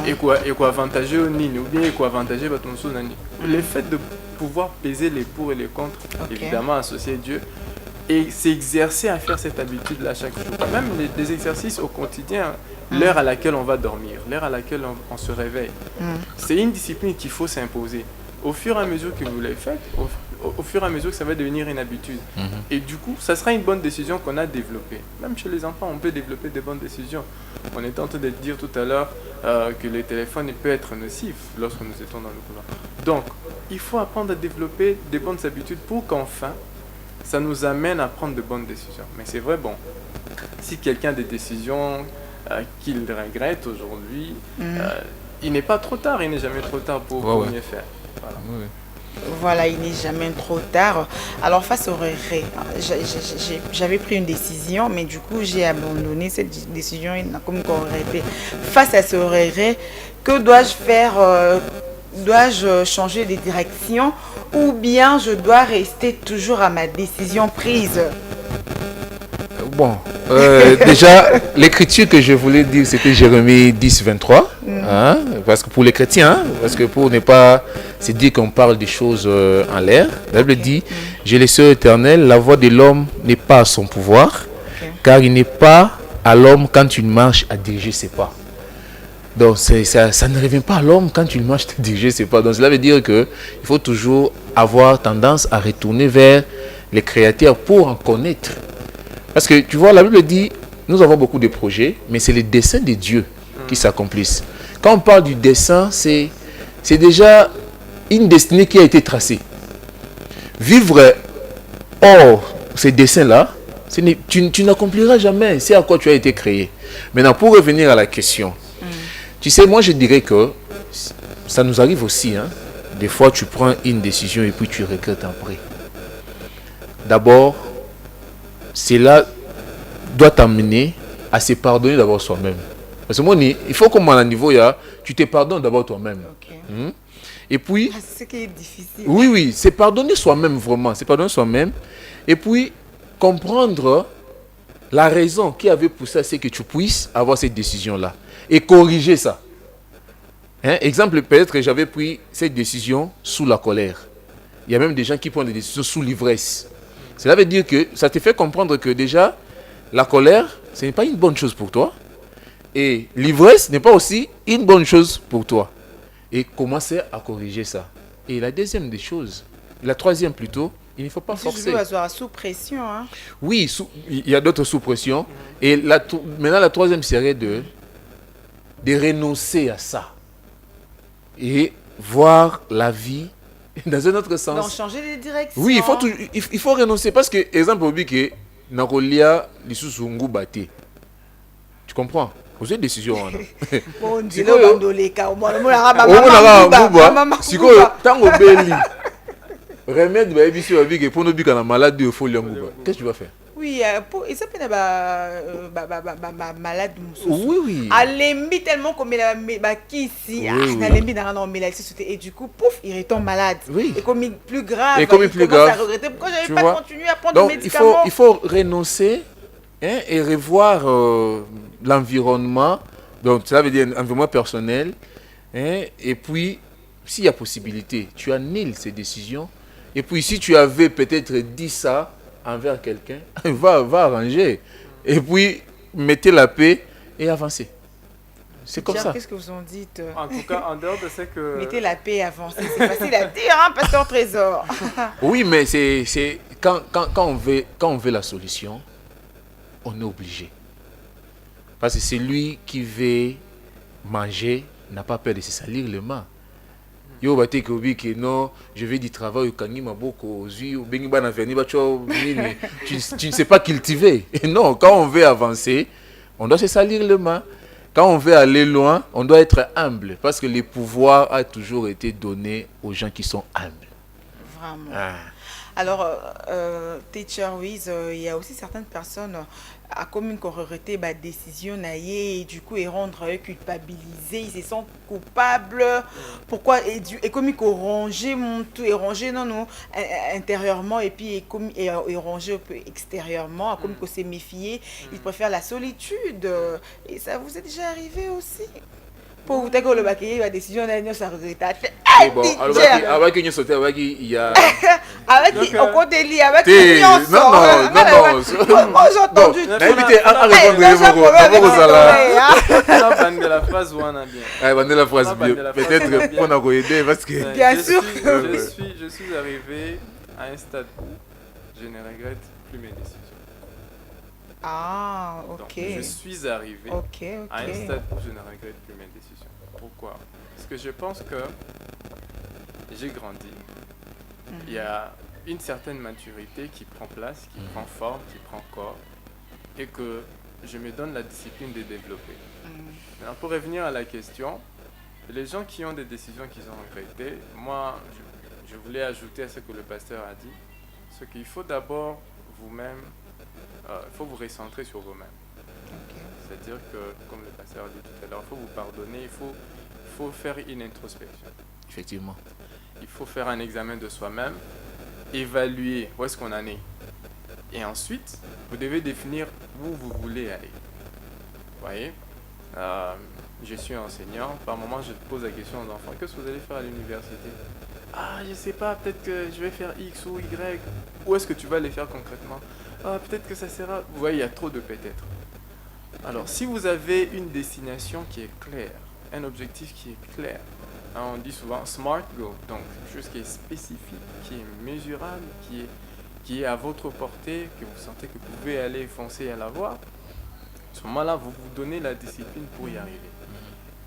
Et quoi avantager au Nini? Ou bien quoi avantager ton sous Nani? Le fait de pouvoir peser les pour et les contre, évidemment associé à Dieu, et s'exercer à faire cette habitude-là chaque jour. Même les exercices au quotidien, l'heure à laquelle on va dormir, l'heure à laquelle on se réveille. C'est une discipline qu'il faut s'imposer. Au fur et à mesure que vous les faites, au fur et à mesure que ça va devenir une habitude. Et du coup, ça sera une bonne décision qu'on a développée. Même chez les enfants, on peut développer des bonnes décisions. On était en train de dire tout à l'heure que le téléphone peut être nocif lorsque nous étions dans le couloir. Donc, il faut apprendre à développer des bonnes habitudes pour qu'enfin, ça nous amène à prendre de bonnes décisions. Mais c'est vrai, bon, si quelqu'un a des décisions qu'il regrette aujourd'hui, il n'est pas trop tard, il n'est jamais trop tard pour mieux faire. Voilà. Voilà, il n'est jamais trop tard. Alors, face au regret, j'avais pris une décision, mais du coup, j'ai abandonné cette décision comme regretté. Face à ce regret, que dois-je faire? Dois-je changer de direction ou bien je dois rester toujours à ma décision prise? Bon, déjà, l'écriture que je voulais dire, c'était Jérémie 10, 23. Hein, parce que pour les chrétiens, parce que pour ne pas se dire qu'on parle des choses en l'air, la Bible dit, j'ai les sœurs éternelles, la voix de l'homme n'est pas à son pouvoir, car il n'est pas à l'homme quand il marche à diriger ses pas. Donc ça ne revient pas à l'homme quand il marche à diriger ses pas. Donc cela veut dire qu'il faut toujours avoir tendance à retourner vers les créateurs pour en connaître. Parce que tu vois, la Bible dit, nous avons beaucoup de projets, mais c'est les desseins de Dieu qui s'accomplissent. Quand on parle du dessein, c'est déjà une destinée qui a été tracée. Vivre hors ces dessins-là, tu n'accompliras jamais. C'est à quoi tu as été créé. Maintenant, pour revenir à la question, tu sais, moi je dirais que ça nous arrive aussi. Hein. Des fois, tu prends une décision et puis tu regrettes après. D'abord, cela doit t'amener à se pardonner d'abord soi-même. Parce que moi, il faut comme à un niveau, tu te pardonnes d'abord toi-même. Et puis... C'est ce qui est difficile. Oui, c'est pardonner soi-même vraiment. C'est pardonner soi-même. Et puis, comprendre la raison qui avait poussé à ce que tu puisses avoir cette décision-là. Et corriger ça. Exemple, peut-être que j'avais pris cette décision sous la colère. Il y a même des gens qui prennent des décisions sous l'ivresse. Cela veut dire que ça te fait comprendre que déjà, la colère, ce n'est pas une bonne chose pour toi. Et l'ivresse n'est pas aussi une bonne chose pour toi. Et commencer à corriger ça. Et la deuxième des choses, la troisième plutôt, il ne faut pas forcer. Tu dois sous pression. Hein? Oui, il y a d'autres sous pression. Et maintenant, la troisième serait de renoncer à ça. Et voir la vie dans un autre sens. Donc, changer de direction. Oui, il faut renoncer. Parce que, exemple, tu comprends? Vous avez une décision. Remède, qu'est-ce que tu vas faire? Oui, il s'appelle malade. Oui. Alembi tellement comme il a ici, et du coup, pouf, il retombe malade. Oui. Et comme plus grave. Et comme plus grave. Pourquoi j'avais pas continué à prendre des médicaments? Donc, il faut renoncer et revoir l'environnement. Donc, ça veut dire un environnement personnel. Et puis, s'il y a possibilité, tu annules ces décisions. Et puis, si tu avais peut-être dit ça envers quelqu'un, va arranger. Et puis, mettez la paix et avancez. C'est comme ça. Qu'est-ce que vous en dites? En tout cas, en dehors de ce que... Mettez la paix et avancez. C'est facile à dire, hein, Pasteur Trésor. Oui, mais c'est quand on veut la solution, on est obligé. Parce que celui qui veut manger n'a pas peur de se salir les mains. Yo bate que non, je vais du travail au kangi maboko aux yeux, tu ne sais pas cultiver. Et non, quand on veut avancer, on doit se salir les mains. Quand on veut aller loin, on doit être humble. Parce que le pouvoir a toujours été donné aux gens qui sont humbles. Vraiment. Alors, teacher Wiz, il y a aussi certaines personnes à commune qui regretté la décision et du coup ils rendre culpabilisés, ils se sentent coupables. Pourquoi et comme ils rongé mon tout et rongé non intérieurement et puis et rongé extérieurement, comme qu'on s'est méfié, ils préfèrent la solitude. Et ça vous est déjà arrivé aussi? Pour vous dire que le baquet, la décision n'a pas regretté. Bon, alors avec qui nous sauté avec il y a avec qui on compte les avec qui non moi j'ai entendu tout. Évitez à répondre de la phrase ou on a bien. La phrase bien. Peut-être qu'on a aider parce que bien sûr je suis arrivé à un stade où je ne regrette plus mes décisions. Ah, ok. Donc, je suis arrivé à un stade où je ne regrette plus mes décisions. Pourquoi? Parce que je pense que j'ai grandi. Il y a une certaine maturité qui prend place, qui prend forme, qui prend corps, et que je me donne la discipline de développer. Alors, pour revenir à la question, les gens qui ont des décisions qu'ils ont regrettées, moi, je voulais ajouter à ce que le pasteur a dit, ce qu'il faut d'abord vous-même. Il faut vous recentrer sur vous-même. C'est-à-dire que, comme le pasteur a dit tout à l'heure, il faut vous pardonner, il faut faire une introspection. Effectivement. Il faut faire un examen de soi-même, évaluer où est-ce qu'on en est. Et ensuite, vous devez définir où vous voulez aller. Vous voyez, je suis enseignant, par moment je pose la question aux enfants, qu'est-ce que vous allez faire à l'université? Ah, je ne sais pas, peut-être que je vais faire X ou Y. Où est-ce que tu vas les faire concrètement? Ah, peut-être que ça sera... Vous voyez, il y a trop de peut-être. Alors, si vous avez une destination qui est claire, un objectif qui est clair, hein, on dit souvent SMART goal, donc quelque chose qui est spécifique, qui est mesurable, qui est à votre portée, que vous sentez que vous pouvez aller foncer à l'avoir, à ce moment-là, vous vous donnez la discipline pour y arriver.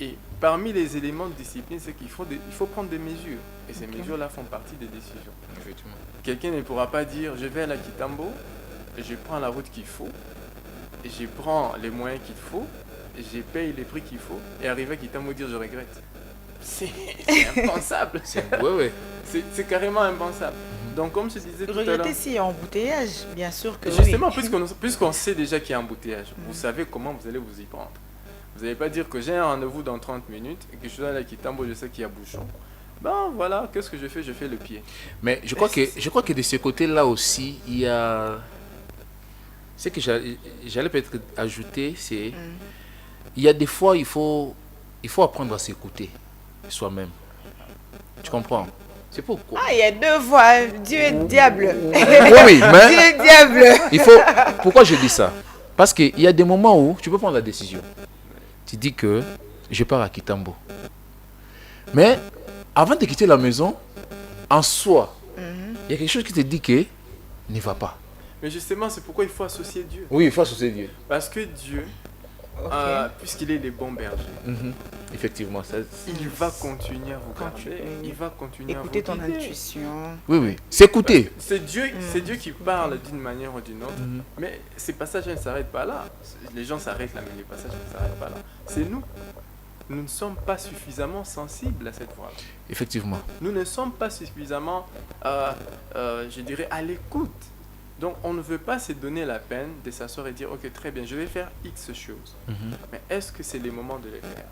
Et parmi les éléments de discipline, c'est qu'il faut prendre des mesures. Et ces mesures-là font partie des décisions. Effectivement. Quelqu'un ne pourra pas dire, je vais à la Kitambo, je prends la route qu'il faut, et je prends les moyens qu'il faut, et je paye les prix qu'il faut, et arriver à Kitambo dire je regrette. C'est impensable. C'est carrément impensable. Donc comme je disais tout à l'heure... Regretter s'il y a embouteillage, bien sûr que justement, oui. puisqu'on sait déjà qu'il y a embouteillage, vous savez comment vous allez vous y prendre. Vous n'allez pas dire que j'ai un rendez-vous dans 30 minutes, et que je suis à la Kitambo, je sais qu'il y a bouchon. Ben voilà, qu'est-ce que je fais? Je fais le pied. Mais je crois que de ce côté-là aussi, il y a... Ce que j'allais peut-être ajouter, c'est... Il y a des fois, il faut apprendre à s'écouter soi-même. Tu comprends? C'est pourquoi. Ah, il y a deux voix. Dieu et diable. Oui, mais... Dieu et diable. Pourquoi je dis ça? Parce qu'il y a des moments où tu peux prendre la décision. Tu dis que je pars à Kitambo. Mais... avant de quitter la maison, en soi, il y a quelque chose qui te dit que n'y va pas. Mais justement, c'est pourquoi il faut associer Dieu. Oui, il faut associer Dieu. Parce que Dieu, puisqu'il est le bon berger, effectivement, il va continuer à vous garder. Il va continuer à vous guider. Écouter ton intuition. Oui, s'écouter. C'est Dieu qui parle d'une manière ou d'une autre. Mais ces passages ne s'arrêtent pas là. Les gens s'arrêtent là, mais les passages ne s'arrêtent pas là. C'est nous. Nous ne sommes pas suffisamment sensibles à cette voix-là. Effectivement. Nous ne sommes pas suffisamment, je dirais, à l'écoute. Donc, on ne veut pas se donner la peine de s'asseoir et dire, ok, très bien, je vais faire X choses. Mais est-ce que c'est le moment de les faire?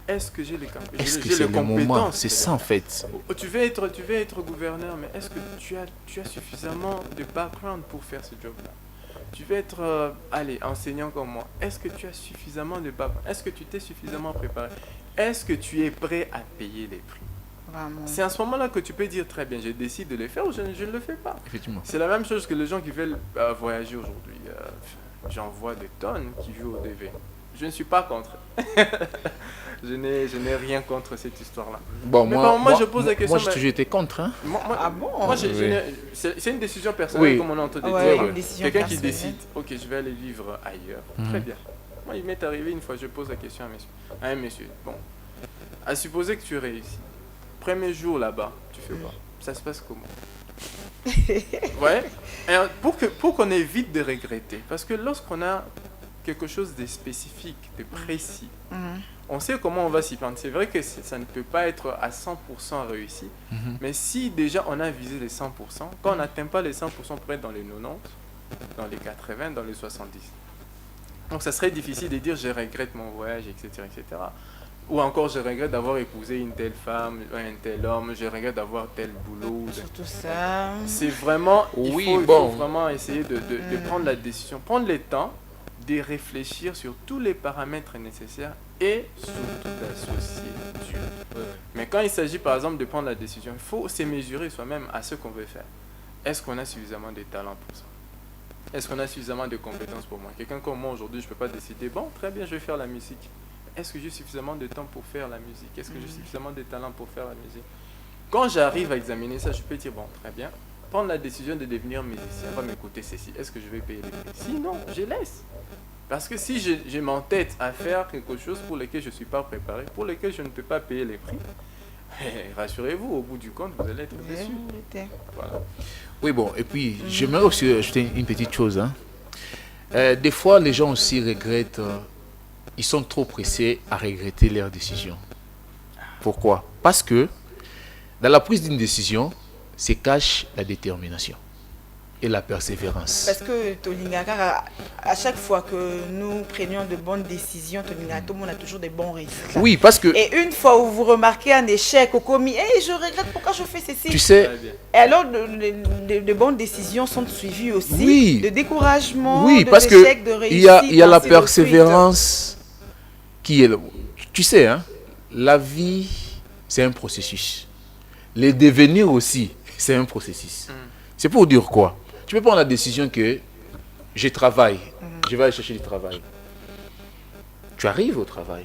Est-ce que j'ai les compétences? Est-ce que c'est le moment? C'est ça, en fait. Tu veux être gouverneur, mais est-ce que tu as suffisamment de background pour faire ce job-là? Tu veux être, enseignant comme moi. Est-ce que tu as suffisamment de background? Est-ce que tu t'es suffisamment préparé? Est-ce que tu es prêt à payer les prix? Vraiment. C'est à ce moment-là que tu peux dire très bien, je décide de le faire ou je ne le fais pas. Effectivement. C'est la même chose que les gens qui veulent voyager aujourd'hui. J'en vois des tonnes qui jouent au DV. Je ne suis pas contre. je n'ai rien contre cette histoire-là. Bon, moi, je pose la question. Moi, j'ai toujours été contre. Hein? Ah bon? C'est une décision personnelle, comme on a entendu dire. Quelqu'un qui décide, ok, je vais aller vivre ailleurs. Très bien. Moi, il m'est arrivé une fois, je pose la question à un monsieur. Bon, à supposer que tu réussis. Premier jour là-bas, tu fais quoi? Ça se passe comment? Ouais. Et pour qu'on évite de regretter, parce que lorsqu'on a quelque chose de spécifique, de précis. On sait comment on va s'y prendre. C'est vrai que ça ne peut pas être à 100% réussi, mais si déjà on a visé les 100%, quand on n'atteint pas les 100%, on pourrait être dans les 90, dans les 80, dans les 70. Donc ça serait difficile de dire je regrette mon voyage, etc., etc. Ou encore je regrette d'avoir épousé une telle femme, un tel homme, je regrette d'avoir tel boulot. Surtout ça. C'est vraiment, il faut vraiment essayer de prendre la décision, prendre le temps de réfléchir sur tous les paramètres nécessaires et surtout d'associer Dieu. Mais quand il s'agit par exemple de prendre la décision, il faut se mesurer soi-même à ce qu'on veut faire. Est-ce qu'on a suffisamment de talent pour ça? Est-ce qu'on a suffisamment de compétences pour moi? Quelqu'un comme moi aujourd'hui, je ne peux pas décider, bon, très bien, je vais faire la musique. Est-ce que j'ai suffisamment de temps pour faire la musique? Est-ce que j'ai suffisamment de talent pour faire la musique? Quand j'arrive à examiner ça, je peux dire, bon, très bien, prendre la décision de devenir musicien, va m'écouter ceci. Est-ce que je vais payer les prix? Sinon, je laisse. Parce que si je m'entête à faire quelque chose pour lequel je ne suis pas préparé, pour lequel je ne peux pas payer les prix, rassurez-vous, au bout du compte, vous allez être déçu. Voilà. Oui, bon, et puis j'aimerais aussi ajouter une petite chose. Des fois, les gens aussi regrettent, ils sont trop pressés à regretter leur décision. Pourquoi? Parce que dans la prise d'une décision, se cache la détermination et la persévérance. Parce que Tolingaka, à chaque fois que nous prenions de bonnes décisions, Tolingaka, tout le monde a toujours des bons résultats. Oui, parce que... Et une fois où vous remarquez un échec au commis, je regrette pourquoi je fais ceci. Tu sais... Et alors, de bonnes décisions sont suivies aussi, oui, de découragement, oui, parce d'échec, de réussite. Il y a la persévérance qui est... Tu sais, la vie, c'est un processus. Les devenirs aussi, c'est un processus. C'est pour dire quoi? Tu peux prendre la décision que je travaille, je vais aller chercher du travail. Tu arrives au travail.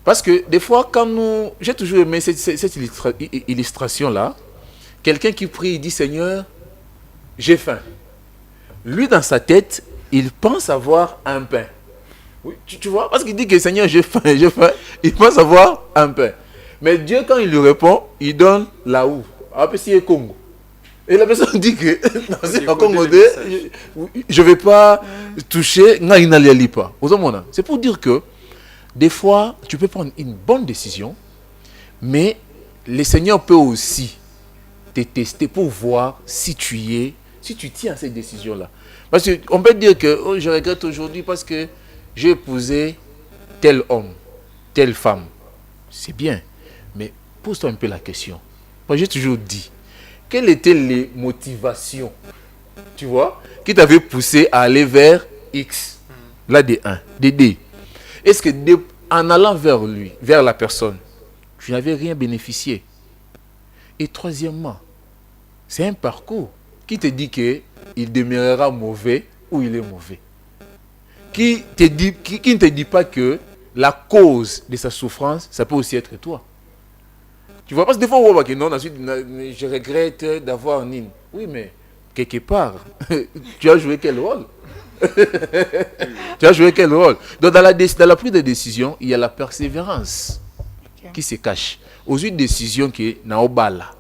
Parce que des fois, quand nous... J'ai toujours aimé cette illustration-là. Quelqu'un qui prie, il dit, Seigneur, j'ai faim. Lui, dans sa tête, il pense avoir un pain. Oui, tu vois? Parce qu'il dit que Seigneur, j'ai faim. Il pense avoir un pain. Mais Dieu, quand il lui répond, il donne la houe. Après, c'est Congo. Et la personne dit que dans Congo, je ne vais pas toucher, c'est pour dire que des fois, tu peux prendre une bonne décision, mais le Seigneur peut aussi te tester pour voir si tu tiens à cette décision-là. Parce qu'on peut dire que je regrette aujourd'hui parce que j'ai épousé tel homme, telle femme. C'est bien, mais pose-toi un peu la question. Moi, j'ai toujours dit, quelles étaient les motivations, tu vois, qui t'avaient poussé à aller vers X, là des 1, des D. Est-ce que en allant vers lui, vers la personne, tu n'avais rien bénéficié? Et troisièmement, c'est un parcours qui te dit qu'il demeurera mauvais ou il est mauvais. Qui ne te dit pas que la cause de sa souffrance, ça peut aussi être toi. Tu vois, parce que des fois, on voit que non, je regrette d'avoir un in. Oui, mais quelque part, tu as joué quel rôle? Tu as joué quel rôle? Donc, dans la prise de décision, il y a la persévérance qui se cache. Aux une décision qui est dans Obala.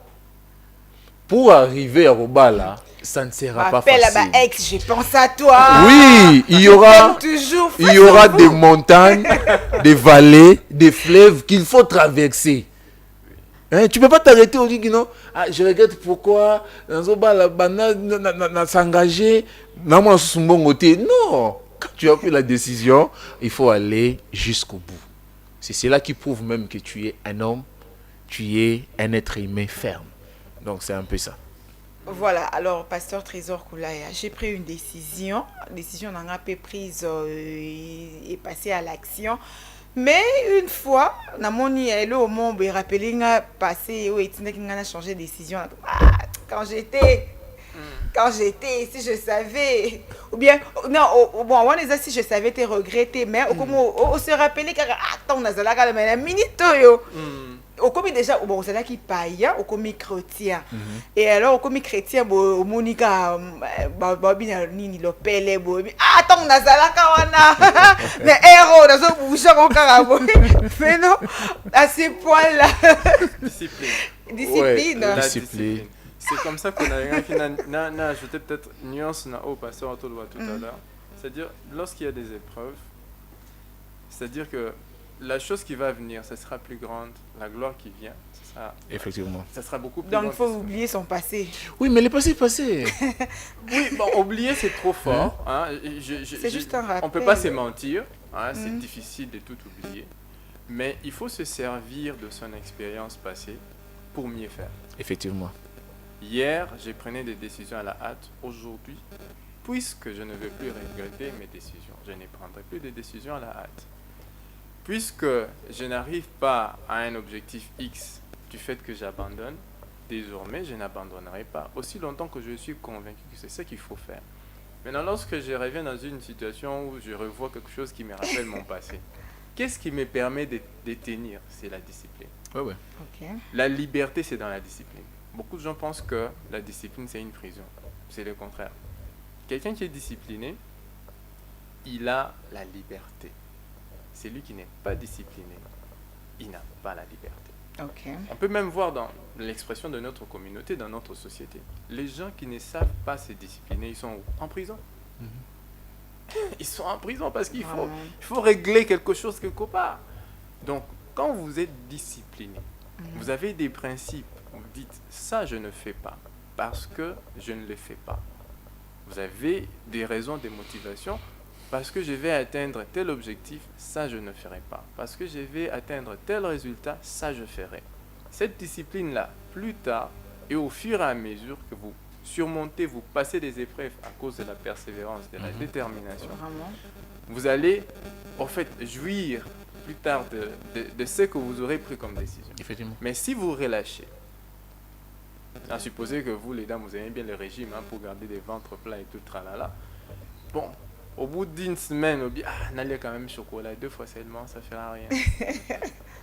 Pour arriver à Obala, ça ne sera pas facile. Appelle à ma ex, j'ai pensé à toi. Oui, il y aura des montagnes, des vallées, des fleuves qu'il faut traverser. Tu ne peux pas t'arrêter au dit que non. Je regrette pourquoi s'engager. Non, quand tu as pris la décision, il faut aller jusqu'au bout. C'est cela qui prouve même que tu es un homme, tu es un être humain ferme. Donc c'est un peu ça. Voilà, alors pasteur Trésor Koulaya, j'ai pris une décision. La décision n'a pas été prise et passée à l'action. Mais une fois, Namoni est là au monde, il rappelé passé où il a changé de décision. Quand j'étais, si je savais, ou bien non, bon, on les a si je savais te regretter, mais on se rappelait car attends, on a zala quand même une minute yo. Au comme déjà bon c'est là qui païen au comme chrétien et alors au comme chrétien bo monika babina nini lo pele bo attends nazala kawana mais héros dans bouger encore mais non à ce point là discipline. C'est comme ça qu'on a ajouté peut-être nuance na au pasteur tout à l'heure. C'est-à-dire, lorsqu'il y a des épreuves, c'est-à-dire que la chose qui va venir, ça sera plus grande. La gloire qui vient, effectivement, ça sera beaucoup plus grande. Donc, il faut oublier son passé. Oui, mais le passé est passé. Oui, bon, oublier, c'est trop fort. Hein. C'est juste un rappel. On ne peut pas se mentir. Hein. C'est difficile de tout oublier. Mais il faut se servir de son expérience passée pour mieux faire. Effectivement. Hier, j'ai pris des décisions à la hâte. Aujourd'hui, puisque je ne veux plus regretter mes décisions, je ne prendrai plus de décisions à la hâte. Puisque je n'arrive pas à un objectif X du fait que j'abandonne, désormais, je n'abandonnerai pas aussi longtemps que je suis convaincu que c'est ça qu'il faut faire. Maintenant, lorsque je reviens dans une situation où je revois quelque chose qui me rappelle mon passé, qu'est-ce qui me permet de tenir? C'est la discipline. Ouais. Okay. La liberté, c'est dans la discipline. Beaucoup de gens pensent que la discipline, c'est une prison. C'est le contraire. Quelqu'un qui est discipliné, il a la liberté. Celui qui n'est pas discipliné, il n'a pas la liberté. Okay. On peut même voir dans l'expression de notre communauté, dans notre société. Les gens qui ne savent pas se discipliner, ils sont où? En prison. Ils sont en prison parce qu'il faut régler quelque chose quelque part. Donc, quand vous êtes discipliné, vous avez des principes, vous dites, ça je ne fais pas parce que je ne le fais pas. Vous avez des raisons, des motivations. Parce que je vais atteindre tel objectif, ça je ne ferai pas. Parce que je vais atteindre tel résultat, ça je ferai. Cette discipline-là, plus tard, et au fur et à mesure que vous surmontez, vous passez des épreuves à cause de la persévérance, de la détermination, vous allez, en fait, jouir plus tard de ce que vous aurez pris comme décision. Effectivement. Mais si vous relâchez, à supposer que vous, les dames, vous aimez bien le régime pour garder des ventres plats et tout, tralala, bon, au bout d'une semaine, on dit, n'allez quand même chocolat 2 fois seulement, ça ne fera rien.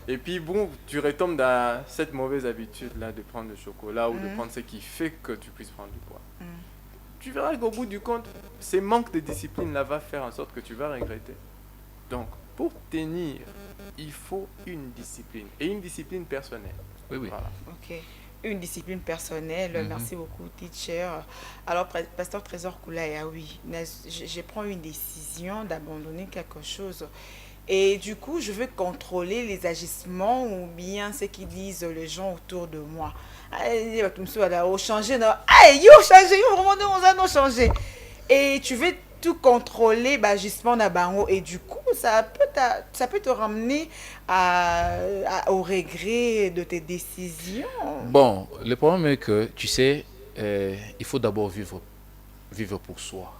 Et puis bon, tu retombes dans cette mauvaise habitude-là de prendre le chocolat ou de prendre ce qui fait que tu puisses prendre du poids. Tu verras qu'au bout du compte, ce manque de discipline-là va faire en sorte que tu vas regretter. Donc, pour tenir, il faut une discipline. Et une discipline personnelle. Oui. Voilà. Ok. Une discipline personnelle. Merci beaucoup, teacher. Alors, pasteur Trésor Koulaya, oui, je prends une décision d'abandonner quelque chose. Et du coup, je veux contrôler les agissements ou bien ce qu'ils disent les gens autour de moi. Et tu veux tout contrôler, agissement d'Abango. Et du coup, ça peut te ramener au regret de tes décisions. Bon, le problème est que, tu sais, il faut d'abord vivre pour soi.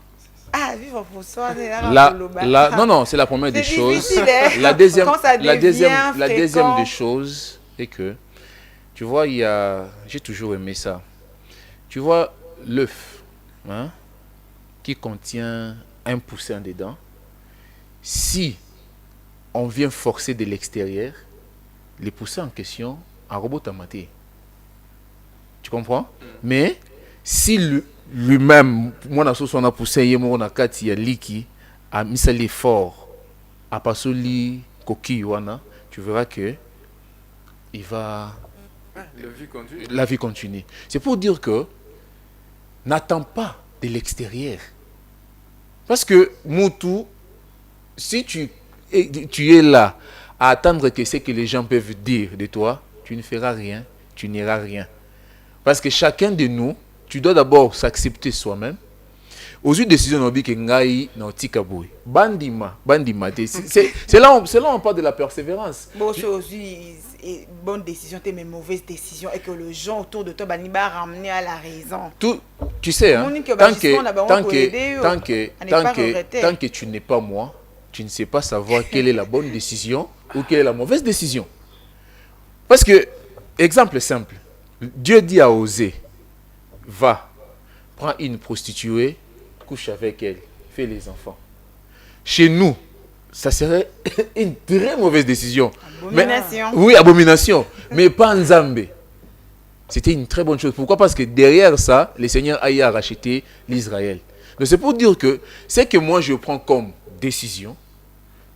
Ah, vivre pour soi, non, c'est la première des choses. La deuxième des choses est que, tu vois, j'ai toujours aimé ça. Tu vois, l'œuf, qui contient un poussin dedans, si on vient forcer de l'extérieur, les poussins en question, un robot a maté. Tu comprends? Mais si lui-même, moi, on a poussé, on a kati ya liki, a mis l'effort, a passé li coquille, tu verras que il va. La vie continue. C'est pour dire que n'attends pas de l'extérieur. Parce que Moutou, si tu es là à attendre que ce que les gens peuvent dire de toi, tu ne feras rien, tu n'iras rien. Parce que chacun de nous, tu dois d'abord s'accepter soi-même. Aux yeux de décision, on dit que ngai na otikaboui. Bandima. C'est là où on parle de la persévérance. Bon, c'est aussi bonne décision, mais mauvaise décision, et que les gens autour de toi va ramener à la raison. Tu sais, tant que tu n'es pas moi, tu ne sais pas savoir quelle est la bonne décision ou quelle est la mauvaise décision. Parce que, exemple simple, Dieu dit à Osée, va, prends une prostituée, couche avec elle, fais les enfants. Chez nous, ça serait une très mauvaise décision. Abomination. Oui, abomination. Mais pas en Zambie. C'était une très bonne chose. Pourquoi? Parce que derrière ça, le Seigneur a racheté l'Israël. Donc c'est pour dire que ce que moi je prends comme décision,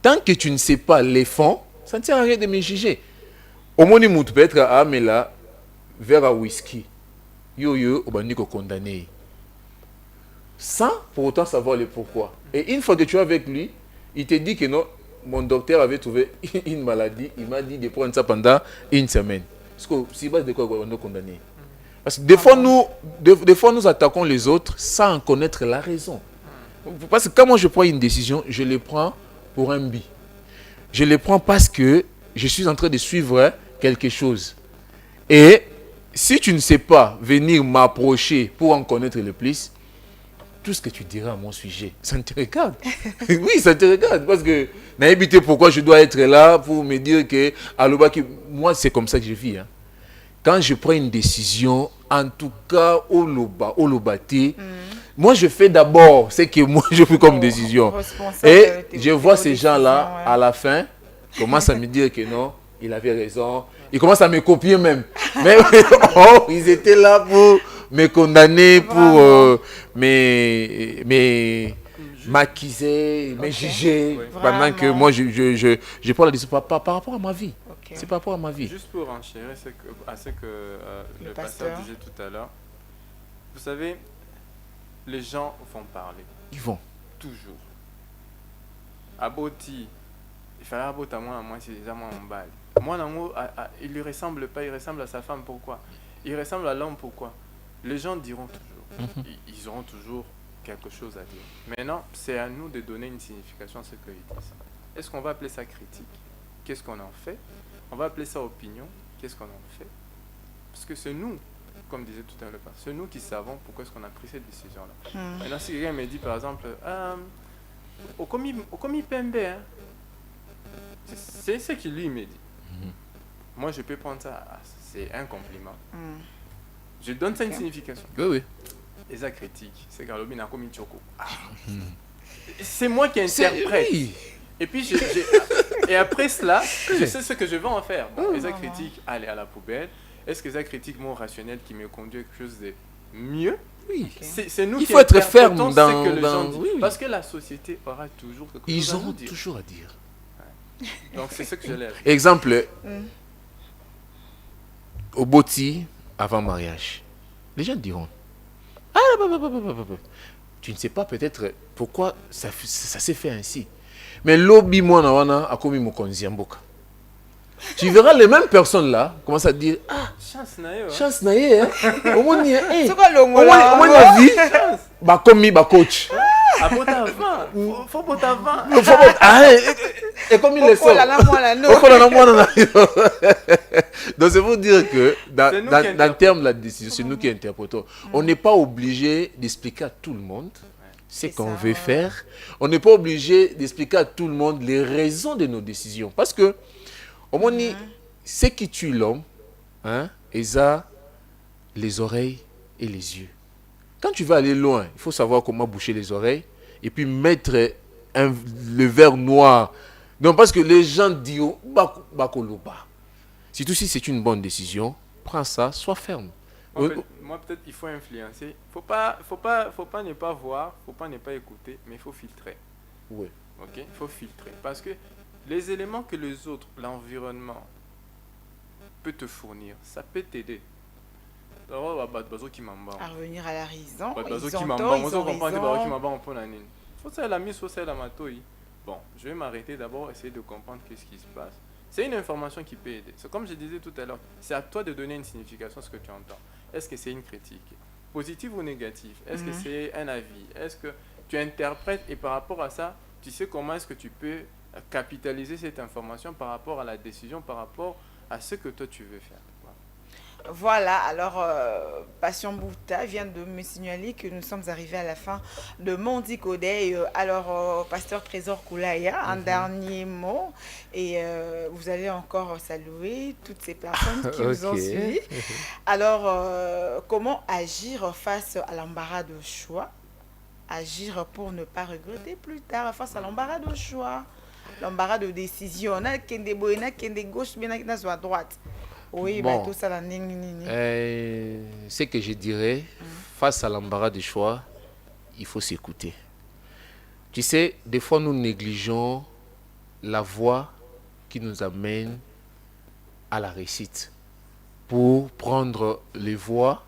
tant que tu ne sais pas les fonds, ça ne sert à rien de me juger. Au moins, il peut être à Amela vers un whisky. Yo, au bandit condamné. sans pour autant savoir le pourquoi. Et une fois que tu es avec lui, il te dit que non, mon docteur avait trouvé une maladie, il m'a dit de prendre ça pendant une semaine. Parce que c'est base de quoi on est condamné. Parce que des fois, nous attaquons les autres sans en connaître la raison. Parce que quand moi je prends une décision, je le prends pour un but. Je le prends parce que je suis en train de suivre quelque chose. Et si tu ne sais pas venir m'approcher pour en connaître le plus, tout ce que tu diras à mon sujet, ça ne te regarde. Oui, ça te regarde. Parce que, n'habitez pourquoi je dois être là pour me dire que, moi, c'est comme ça que je vis. Hein. Quand je prends une décision, en tout cas, au Lobati, moi, je fais d'abord ce que moi, je fais comme décision. Et je vois ces gens-là, à la fin, commencent à me dire que non, il avait raison. Ils commencent à me copier même. Mais ils étaient là pour me condamner, pour m'accuser, me juger, pendant que moi, je prends la décision par rapport à ma vie. Okay. C'est par rapport à ma vie. Juste pour enchérir à ce que le pasteur disait tout à l'heure, vous savez, les gens vont parler. Ils vont. Toujours. Aboti, il fallait abota moi, c'est déjà moi en balle. Moi, il lui ressemble pas, il ressemble à sa femme, pourquoi? Il ressemble à l'homme, pourquoi? Les gens diront toujours. Ils auront toujours quelque chose à dire. Maintenant, c'est à nous de donner une signification à ce qu'ils disent. Est-ce qu'on va appeler ça critique? Qu'est-ce qu'on en fait? On va appeler ça opinion. Qu'est-ce qu'on en fait? Parce que c'est nous, comme disait tout à l'heure, c'est nous qui savons pourquoi est-ce qu'on a pris cette décision-là. Maintenant, si quelqu'un me dit, par exemple, au commis Pembe, hein, c'est ce qu'il lui me dit. Moi, je peux prendre ça, c'est un compliment. Je donne ça une signification. Oui. Et ça critique, c'est Galobi n'a commis Choco. C'est moi qui interprète. Oui. Et puis, et après cela, je sais ce que je vais en faire. Bon, les critiques, allez à la poubelle. Est-ce que les critiques mon rationnel qui me conduit à quelque chose de mieux? Oui. C'est nous Il faut être ferme dans ce que les gens disent. Parce que la société aura toujours quelque chose Ils auront toujours à dire. Ouais. Donc, c'est ce que je lève. Exemple, au Boti, avant mariage, les gens diront, tu ne sais pas peut-être pourquoi ça s'est fait ainsi. Mais l'obi moi a commis mon konziamboka. Tu verras les mêmes personnes là commencent à dire chance naïe hein. Au moins ni la vie ba commis ba coach. Faut botter avant. Et comme il le sort. Donc c'est pour dire que dans le terme de la décision, c'est nous qui interprétons. On n'est pas obligé d'expliquer à tout le monde ce qu'on veut faire. On n'est pas obligé d'expliquer à tout le monde les raisons de nos décisions. Parce que, au moins, ce qui tue l'homme, ils ont les oreilles et les yeux. Quand tu vas aller loin, il faut savoir comment boucher les oreilles et puis mettre le verre noir. Non, parce que les gens disent, surtout si c'est une bonne décision, prends ça, sois ferme. Moi, peut-être il faut influencer. Faut pas ne pas voir, faut pas ne pas écouter, mais il faut filtrer. Oui. Ok, il faut filtrer parce que les éléments que les autres, l'environnement peut te fournir, ça peut t'aider. À revenir à la raison. Bon, je vais m'arrêter d'abord, essayer de comprendre qu'est-ce qui se passe. C'est une information qui peut aider. C'est comme je disais tout à l'heure, c'est à toi de donner une signification à ce que tu entends. Est-ce que c'est une critique, positive ou négative? Est-ce que c'est un avis? Est-ce que tu interprètes et par rapport à ça, tu sais comment est-ce que tu peux capitaliser cette information par rapport à la décision, par rapport à ce que toi tu veux faire? Voilà, alors Passion Bouta vient de me signaler que nous sommes arrivés à la fin de Mondi Kodé. Alors, Pasteur Trésor Koulaya, un dernier mot. Et vous allez encore saluer toutes ces personnes qui vous ont suivis. Alors, comment agir face à l'embarras de choix? Agir pour ne pas regretter plus tard face à l'embarras de choix, l'embarras de décision. On a des gauche, bien à droite. Oui, bon, tout ça, ce que je dirais, face à l'embarras du choix, il faut s'écouter. Tu sais, des fois nous négligeons la voie qui nous amène à la réussite pour prendre les voies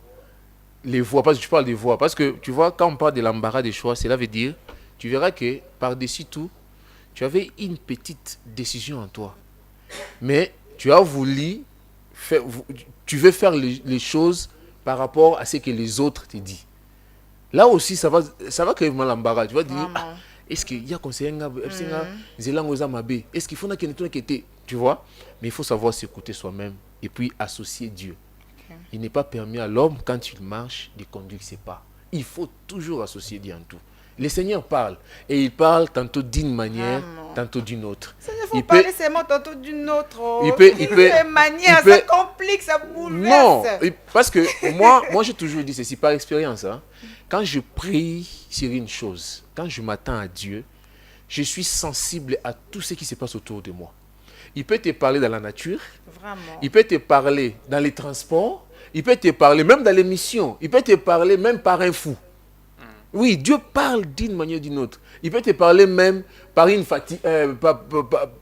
les voies, parce que je parle des voies, parce que tu vois, quand on parle de l'embarras des choix, cela veut dire, tu verras que par-dessus tout, tu avais une petite décision en toi. Mais tu as voulu faire, tu veux faire les choses par rapport à ce que les autres te disent. Là aussi, ça va créer vraiment l'embarras. Tu vas dire, est-ce qu'il y a conseiller est-ce qu'il faut que tu vois? Mais il faut savoir s'écouter soi-même et puis associer Dieu. Okay. Il n'est pas permis à l'homme, quand il marche, de conduire ses pas. Il faut toujours associer Dieu en tout. Le Seigneur parle, et il parle tantôt d'une manière, tantôt d'une autre. Il faut parler seulement tantôt d'une autre. Il peut manière, ça complique, ça bouleverse. Non, parce que moi j'ai toujours dit ceci par expérience. Hein. Quand je prie sur une chose, quand je m'attends à Dieu, je suis sensible à tout ce qui se passe autour de moi. Il peut te parler dans la nature, vraiment. Il peut te parler dans les transports, il peut te parler même dans les missions, il peut te parler même par un fou. Oui, Dieu parle d'une manière ou d'une autre. Il peut te parler même par une fatigue.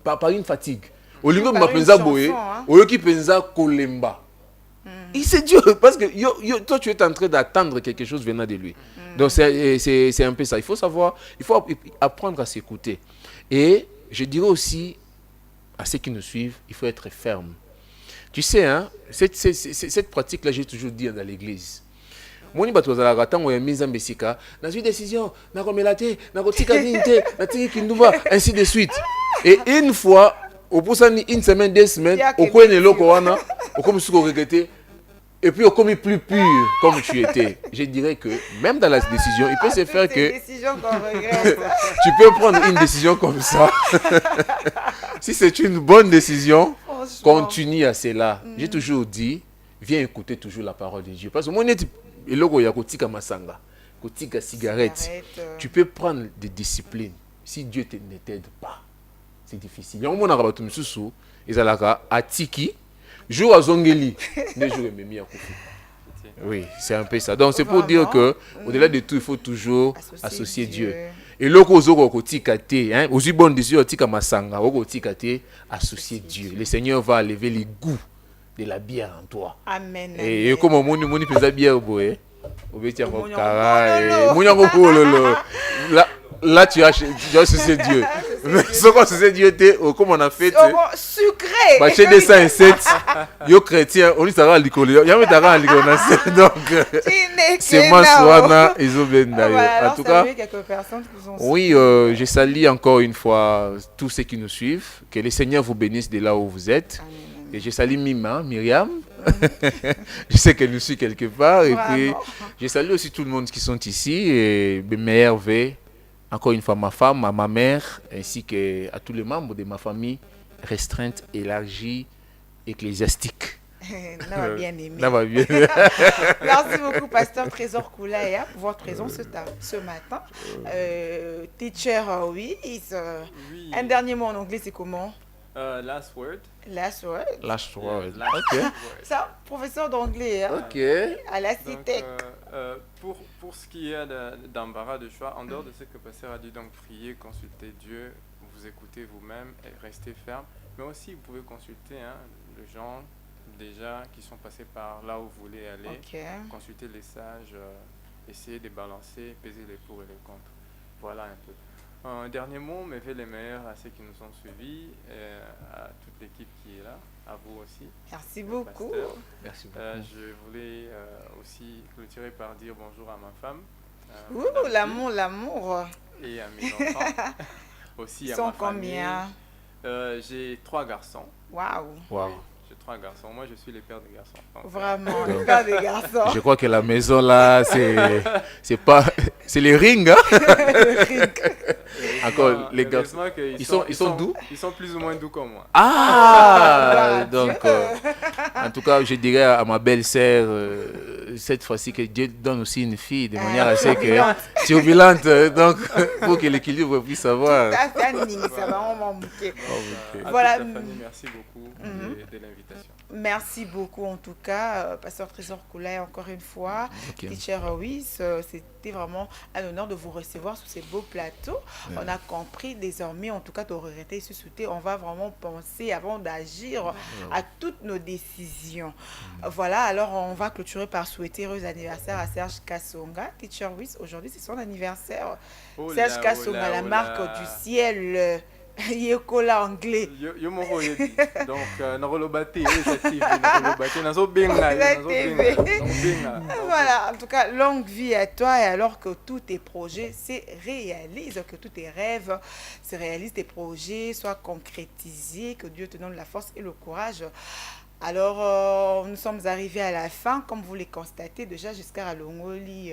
Par une fatigue. Au lieu de penser boé, au lieu de penser kolemba. C'est Dieu, parce que toi tu es en train d'attendre quelque chose venant de lui. Donc c'est un peu ça. Il faut savoir, il faut apprendre à s'écouter. Et je dirais aussi à ceux qui nous suivent, il faut être ferme. Tu sais, hein, cette pratique-là, j'ai toujours dit dans l'église. Moi, je suis une décision, ainsi de suite. Et une fois, au bout d'une semaine, 2 semaines, au coin de l'eau, et puis au commis plus pur comme tu étais. Je dirais que même dans la décision, il peut se faire que tu peux prendre une décision comme ça. Si c'est une bonne décision, continue à cela. J'ai toujours dit, viens écouter toujours la parole de Dieu. Parce que moi, et logo ya kotika masanga, kotika cigarette, tu peux prendre des disciplines. Si Dieu ne t'aide pas, c'est difficile. Il y a un moment où on a dit, ezalaka atiki, jour à zongeli, des jours et à kofi. Oui, c'est un peu ça. Donc c'est pour dire que au-delà de tout, il faut toujours associer Dieu. Et logo zoko kotika te, hein, aussi bonne décision kotika masanga, kotika te, associer Dieu. Le Seigneur va lever les goûts de la bière en toi. Amen. Et comme on peut la bière boé, là tu as associé Dieu. Mais ce qu'on associé Dieu comme on a fait sucré. Bah chez des 5-7 yo chrétien, on dit ça va l'icône. Il y a même ta va l'icône donc c'est moi soana isobenda. En tout cas, oui, je salue encore une fois tous ceux qui nous suivent, que le Seigneur vous bénisse de là où vous êtes. Amen. Et je salue Myriam. Je sais qu'elle nous suit quelque part. Et puis, je salue aussi tout le monde qui sont ici. Et Hervé, encore une fois ma femme, à ma mère, ainsi qu'à tous les membres de ma famille restreinte, élargie, ecclésiastique. Bien aimé. Merci beaucoup, Pasteur Trésor Koulaya, pour votre présence ce matin. Teacher, oui. Un dernier mot en anglais, c'est comment? Last word. Last word. Ok. Ça, professeur d'anglais. Hein? Ok. À la CITEC. Pour ce qui est d'embarras de choix, en dehors de ce que Pasteur a dit, donc priez, consultez Dieu, vous écoutez vous-même et restez ferme. Mais aussi, vous pouvez consulter les gens déjà qui sont passés par là où vous voulez aller. Okay. Consulter les sages, essayez de balancer, peser les pour et les contre. Voilà un peu. Un dernier mot, mais les meilleurs à ceux qui nous ont suivis, à toute l'équipe qui est là, à vous aussi. Merci beaucoup. Merci beaucoup. Je voulais aussi clôturer par dire bonjour à ma femme. L'amour. Et à mes enfants. Aussi à ma famille. Combien? J'ai 3 garçons. Waouh. J'ai 3 garçons. Moi, je suis le père des garçons. Donc, vraiment, le père des garçons. Je crois que la maison là, c'est pas, c'est les rings. Hein? Le ring. Encore les garçons. Ils sont doux. Ils sont plus ou moins doux comme moi. Donc, en tout cas, je dirais à ma belle-sœur cette fois-ci que Dieu donne aussi une fille de manière assez turbulente. Donc, pour que l'équilibre puisse avoir. Tout à fait, ça va vraiment manquer. Voilà. Merci beaucoup de l'invitation. Merci beaucoup en tout cas, Pasteur Trésor Koulaya, encore une fois. Teacher Ruiz, été vraiment un honneur de vous recevoir sur ces beaux plateaux. On a compris désormais, en tout cas, tu aurais été suscité. On va vraiment penser avant d'agir à toutes nos décisions. Voilà, alors on va clôturer par souhaiter heureux anniversaire à Serge Kassonga. Teacher Wiss, aujourd'hui c'est son anniversaire. Serge Kassonga, la marque du ciel. Yekola anglais. Yo moko yedi. Donc narolobati voilà, en tout cas longue vie à toi et alors que tous tes projets se réalisent, que tous tes rêves se réalisent, tes projets soient concrétisés, que Dieu te donne la force et le courage. Alors nous sommes arrivés à la fin, comme vous le constatez déjà jusqu'à Longoli.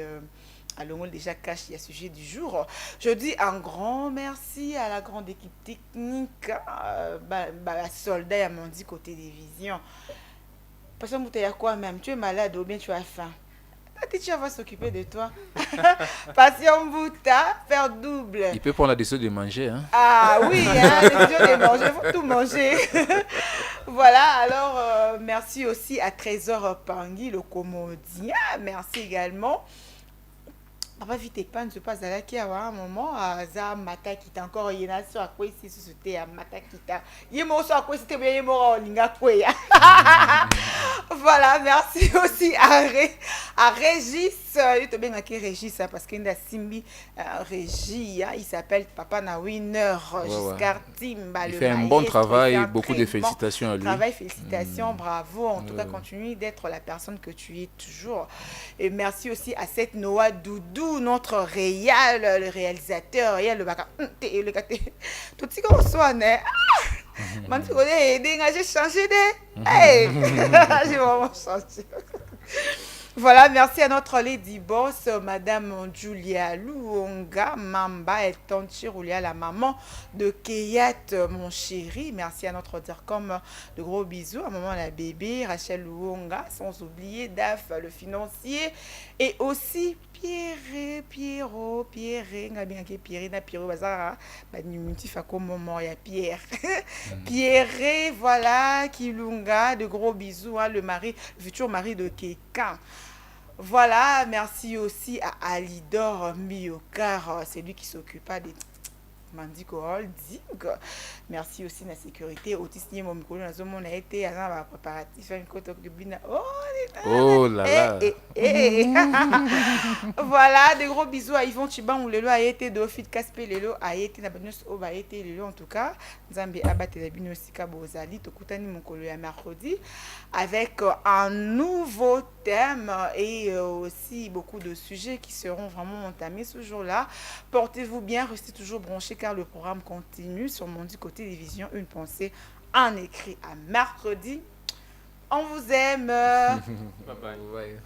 Déjà cache il y a sujet du jour. Je dis un grand merci à la grande équipe technique, soldat à mon dit côté télévision. Parce que tu es quoi même? Tu es malade ou bien tu as faim? La teacher va s'occuper de toi. Passion Bouta, faire double. Il peut prendre la décision de manger. Hein? Ah oui, la décision de manger, il faut tout manger. Voilà, alors merci aussi à Trésor Pangui, le commodien. Merci également. Papa vite pas ne se passe là qui a un moment za mata qui t'a encore yena sur à quoi ici c'était à mata qui t'a yemo sur à quoi c'était bien yemo linga quoi. Voilà, merci aussi à Régis, il te bien qui Régis parce qu'il a Simbi Régis, il s'appelle Papa na winner Giscard Timba. Il fait un bon travail, beaucoup de félicitations à lui. Travail, félicitations, bravo. En tout cas, continue d'être la personne que tu es toujours. Et merci aussi à cette Noah Doudou, notre réal, le réalisateur, le baka, le gâté. Tout ce qu'on soit, né. J'ai changé de. Hey! J'ai vraiment changé. Voilà, merci à notre Lady Boss, Madame Julia Luonga, Mamba et Tante Chiroulia, la maman de Keyat, mon chéri. Merci à notre DIRCOM, de gros bisous. À maman la bébé, Rachel Luonga, sans oublier Daf, le financier. Et aussi Pierre, Bazara, Pierre. Pierre, voilà, Kilunga, de gros bisous, hein, le futur mari de Kéka. Voilà, merci aussi à Alidor Miokar, c'est lui qui s'occupa des Mandiko Holding. Merci aussi à la sécurité. Otis Nye Momikolo, on a été à la préparatif, un côté de Bina. Oh là là. Voilà, des gros bisous à Yvon Chiban, où le lot a été d'Ofit Kaspé, le lot a été Nabanus Oba a été le lot en tout cas. Zambi Abate la Binosika Bozali, Tokutani Mokolo à mercredi, avec un nouveau thème et aussi beaucoup de sujets qui seront vraiment entamés ce jour-là. Portez-vous bien, restez toujours branchés car le programme continue sur Mondi Côté Télévision. Une pensée en écrit à mercredi. On vous aime. Bye bye. Ouais.